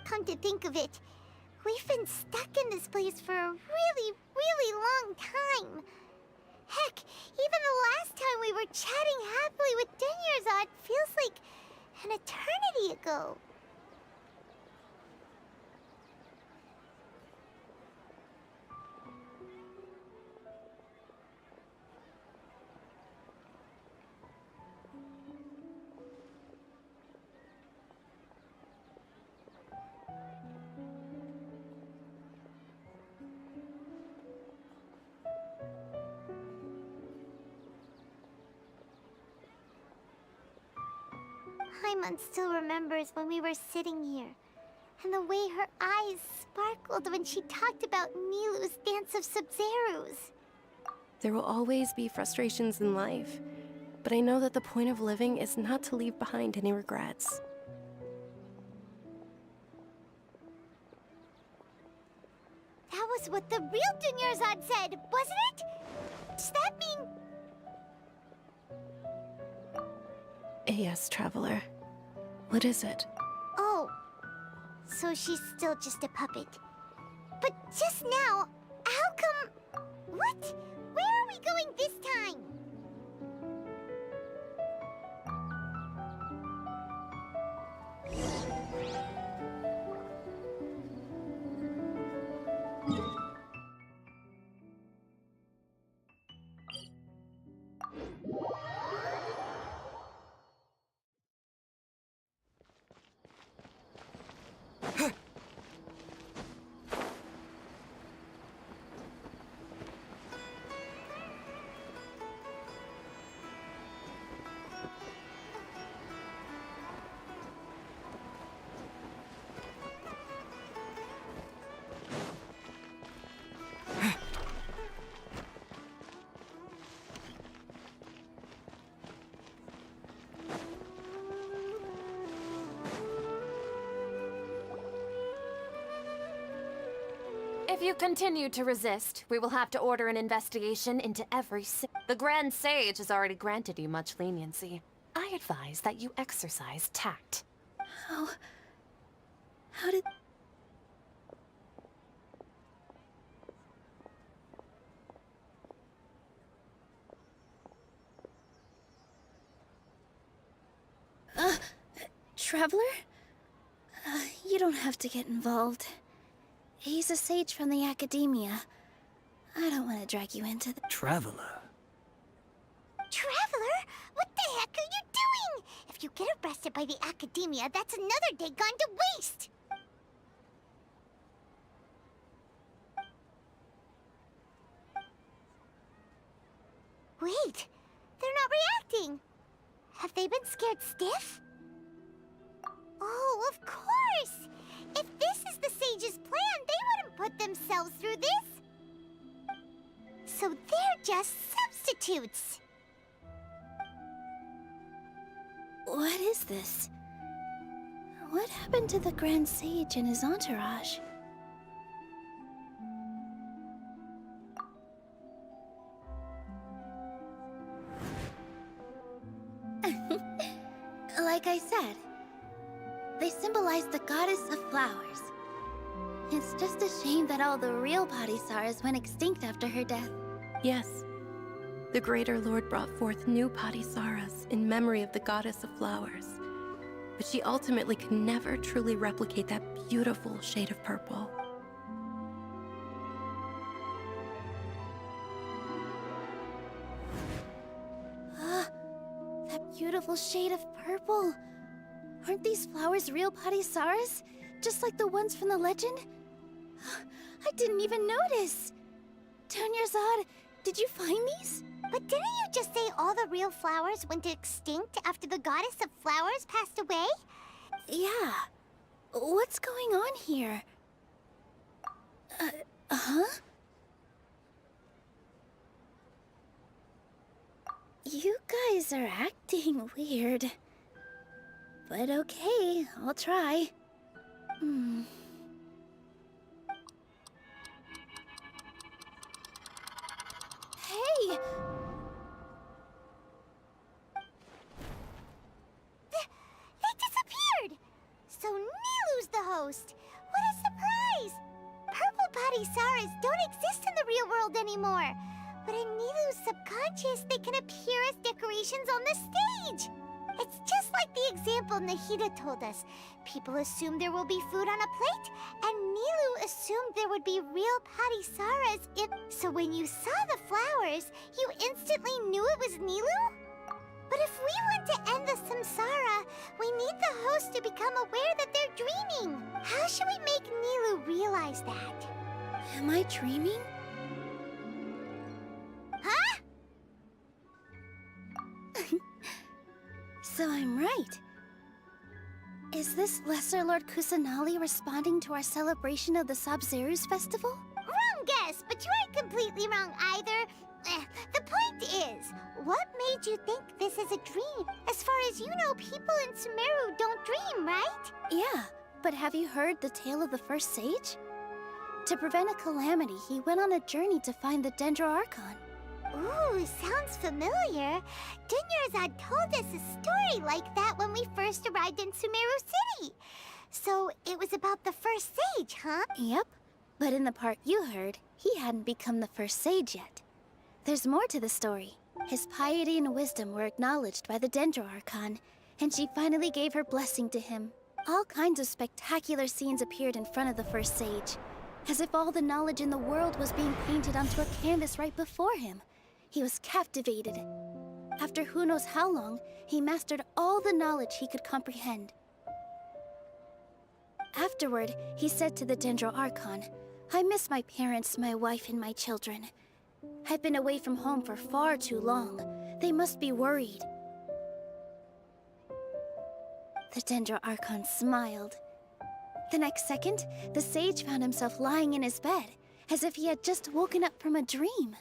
Come to think of it, we've been stuck in this place for a really, really long time. Heck, even the last time we were chatting happily with Dunyarzad feels like an eternity ago. Paimon still remembers when we were sitting here, and the way her eyes sparkled when she talked about Nilou's dance of Sub-Zeros. There will always be frustrations in life, but I know that the point of living is not to leave behind any regrets. That was what the real Dunyarzad said, wasn't it? Does that mean... Yes, Traveler. What is it? Oh, so she's still just a puppet. But just now, how come... What? Where are we going this time? If you continue to resist, we will have to order an investigation into every The Grand Sage has already granted you much leniency. I advise that you exercise tact. How did... Traveler? You don't have to get involved. He's a sage from the Academia. I don't want to drag you into the... Traveler? Traveler? What the heck are you doing? If you get arrested by the Academia, that's another day gone to waste! Wait, they're not reacting. Have they been scared stiff? Oh, of course! If this is the Sage's plan, they wouldn't put themselves through this. So they're just substitutes. What is this? What happened to the Grand Sage and his entourage? Like I said, they symbolize the goddess of flowers. It's just a shame that all the real Padisaras went extinct after her death. Yes. The Greater Lord brought forth new Padisaras in memory of the goddess of flowers. But she ultimately could never truly replicate that beautiful shade of purple. That beautiful shade of purple. Aren't these flowers real Padisaras? Just like the ones from the legend? I didn't even notice! Dunyarzad, did you find these? But didn't you just say all the real flowers went extinct after the goddess of flowers passed away? Yeah. What's going on here? Huh? You guys are acting weird. But okay, I'll try. Hey! They disappeared! So Nilu's the host! What a surprise! Purple Padisaras don't exist in the real world anymore. But in Nilu's subconscious, they can appear as decorations on the stage! It's just like the example Nahida told us. People assume there will be food on a plate, and Nilu assumed there would be real Padisaras if... So when you saw the flowers, you instantly knew it was Nilu? But if we want to end the samsara, we need the host to become aware that they're dreaming. How should we make Nilu realize that? Am I dreaming? Huh? So I'm right. Is this Lesser Lord Kusanali responding to our celebration of the Sabzeruz festival? Wrong guess, but you aren't completely wrong either. The point is, what made you think this is a dream? As far as you know, people in Sumeru don't dream, right? Yeah, but have you heard the tale of the first sage? To prevent a calamity, he went on a journey to find the Dendro Archon. Ooh, sounds familiar. Dunyarzad told us a story like that when we first arrived in Sumeru City. So it was about the first sage, huh? Yep, but in the part you heard, he hadn't become the first sage yet. There's more to the story. His piety and wisdom were acknowledged by the Dendro Archon, and she finally gave her blessing to him. All kinds of spectacular scenes appeared in front of the first sage, as if all the knowledge in the world was being painted onto a canvas right before him. He was captivated. After who knows how long, he mastered all the knowledge he could comprehend. Afterward, he said to the Dendro Archon, "I miss my parents, my wife, and my children. I've been away from home for far too long. They must be worried." The Dendro Archon smiled. The next second, the sage found himself lying in his bed, as if he had just woken up from a dream.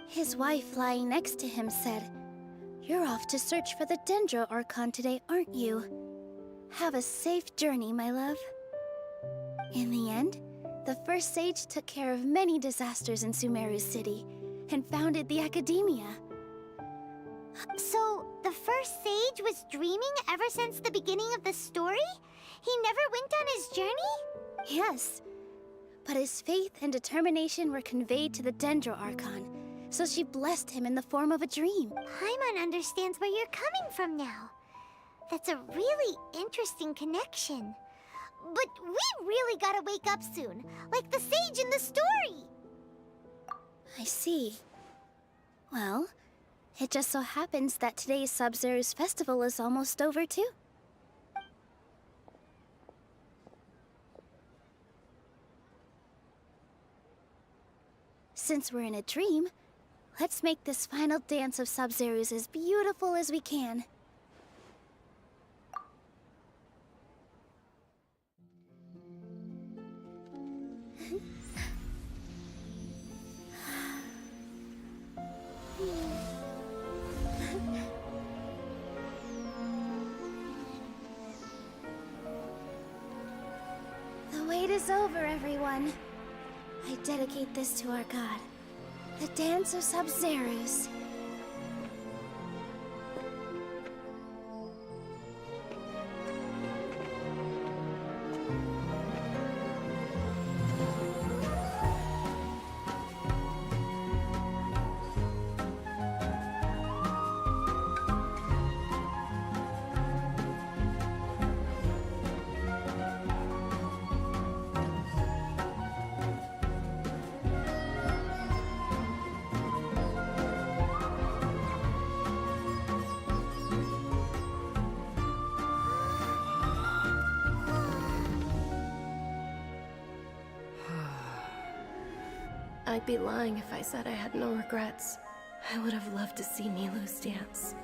His wife, lying next to him, said, "You're off to search for the Dendro Archon today, aren't you? Have a safe journey, my love." In the end, The first sage took care of many disasters in Sumeru City and founded the academia. So, the first sage was dreaming ever since the beginning of the story? He never went on his journey? Yes. But his faith and determination were conveyed to the Dendro Archon, so she blessed him in the form of a dream. Paimon understands where you're coming from now. That's a really interesting connection. But we really gotta wake up soon, like the sage in the story! I see. Well, it just so happens that today's Sub-Zero's festival is almost over too. Since we're in a dream, let's make this final dance of Sub-Zero's as beautiful as we can. The wait is over, everyone. I dedicate this to our god, the Dance of Sub-Zeros. I'd be lying if I said I had no regrets. I would have loved to see Nilou's dance.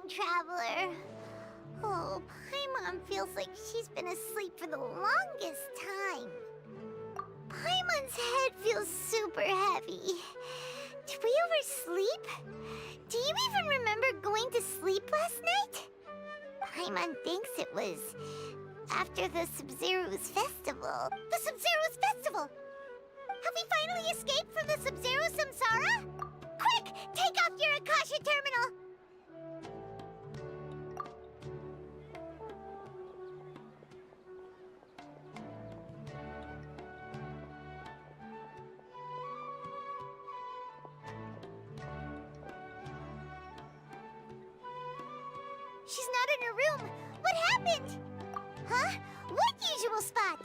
Traveler. Oh, Paimon feels like she's been asleep for the longest time. Paimon's head feels super heavy. Did we oversleep? Do you even remember going to sleep last night? Paimon thinks it was after the Sub-Zero's festival. The Sub-Zero's festival! Have we finally escaped from the Sub-Zero Samsara? Quick! Take off your Akasha terminal! She's not in her room. What happened? Huh? What usual spot?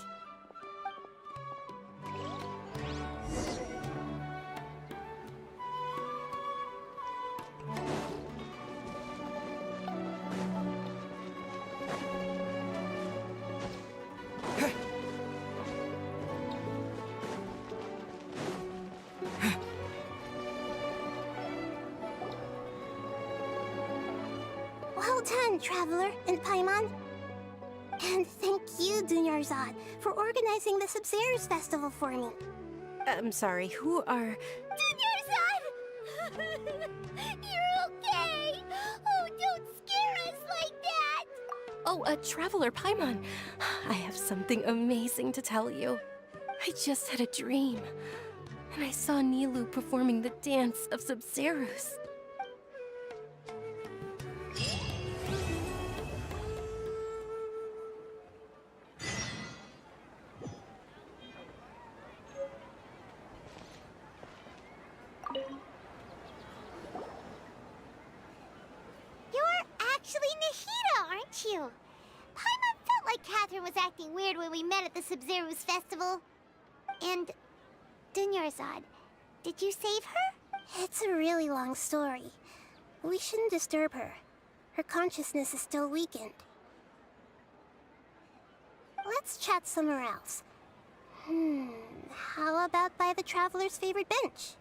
Well done, Traveler and Paimon. And thank you, Dunyarzad, for organizing the Sub-Zero's festival for me. I'm sorry, who are... Dunyarzad! You're okay! Oh, don't scare us like that! Oh, a Traveler, Paimon. I have something amazing to tell you. I just had a dream, and I saw Nilou performing the dance of Sub-Zeros. about you. Paimon felt like Catherine was acting weird when we met at the Sub-Zero's festival. And Dunyarzad, did you save her? It's a really long story. We shouldn't disturb her. Her consciousness is still weakened. Let's chat somewhere else. How about by the Traveler's favorite bench?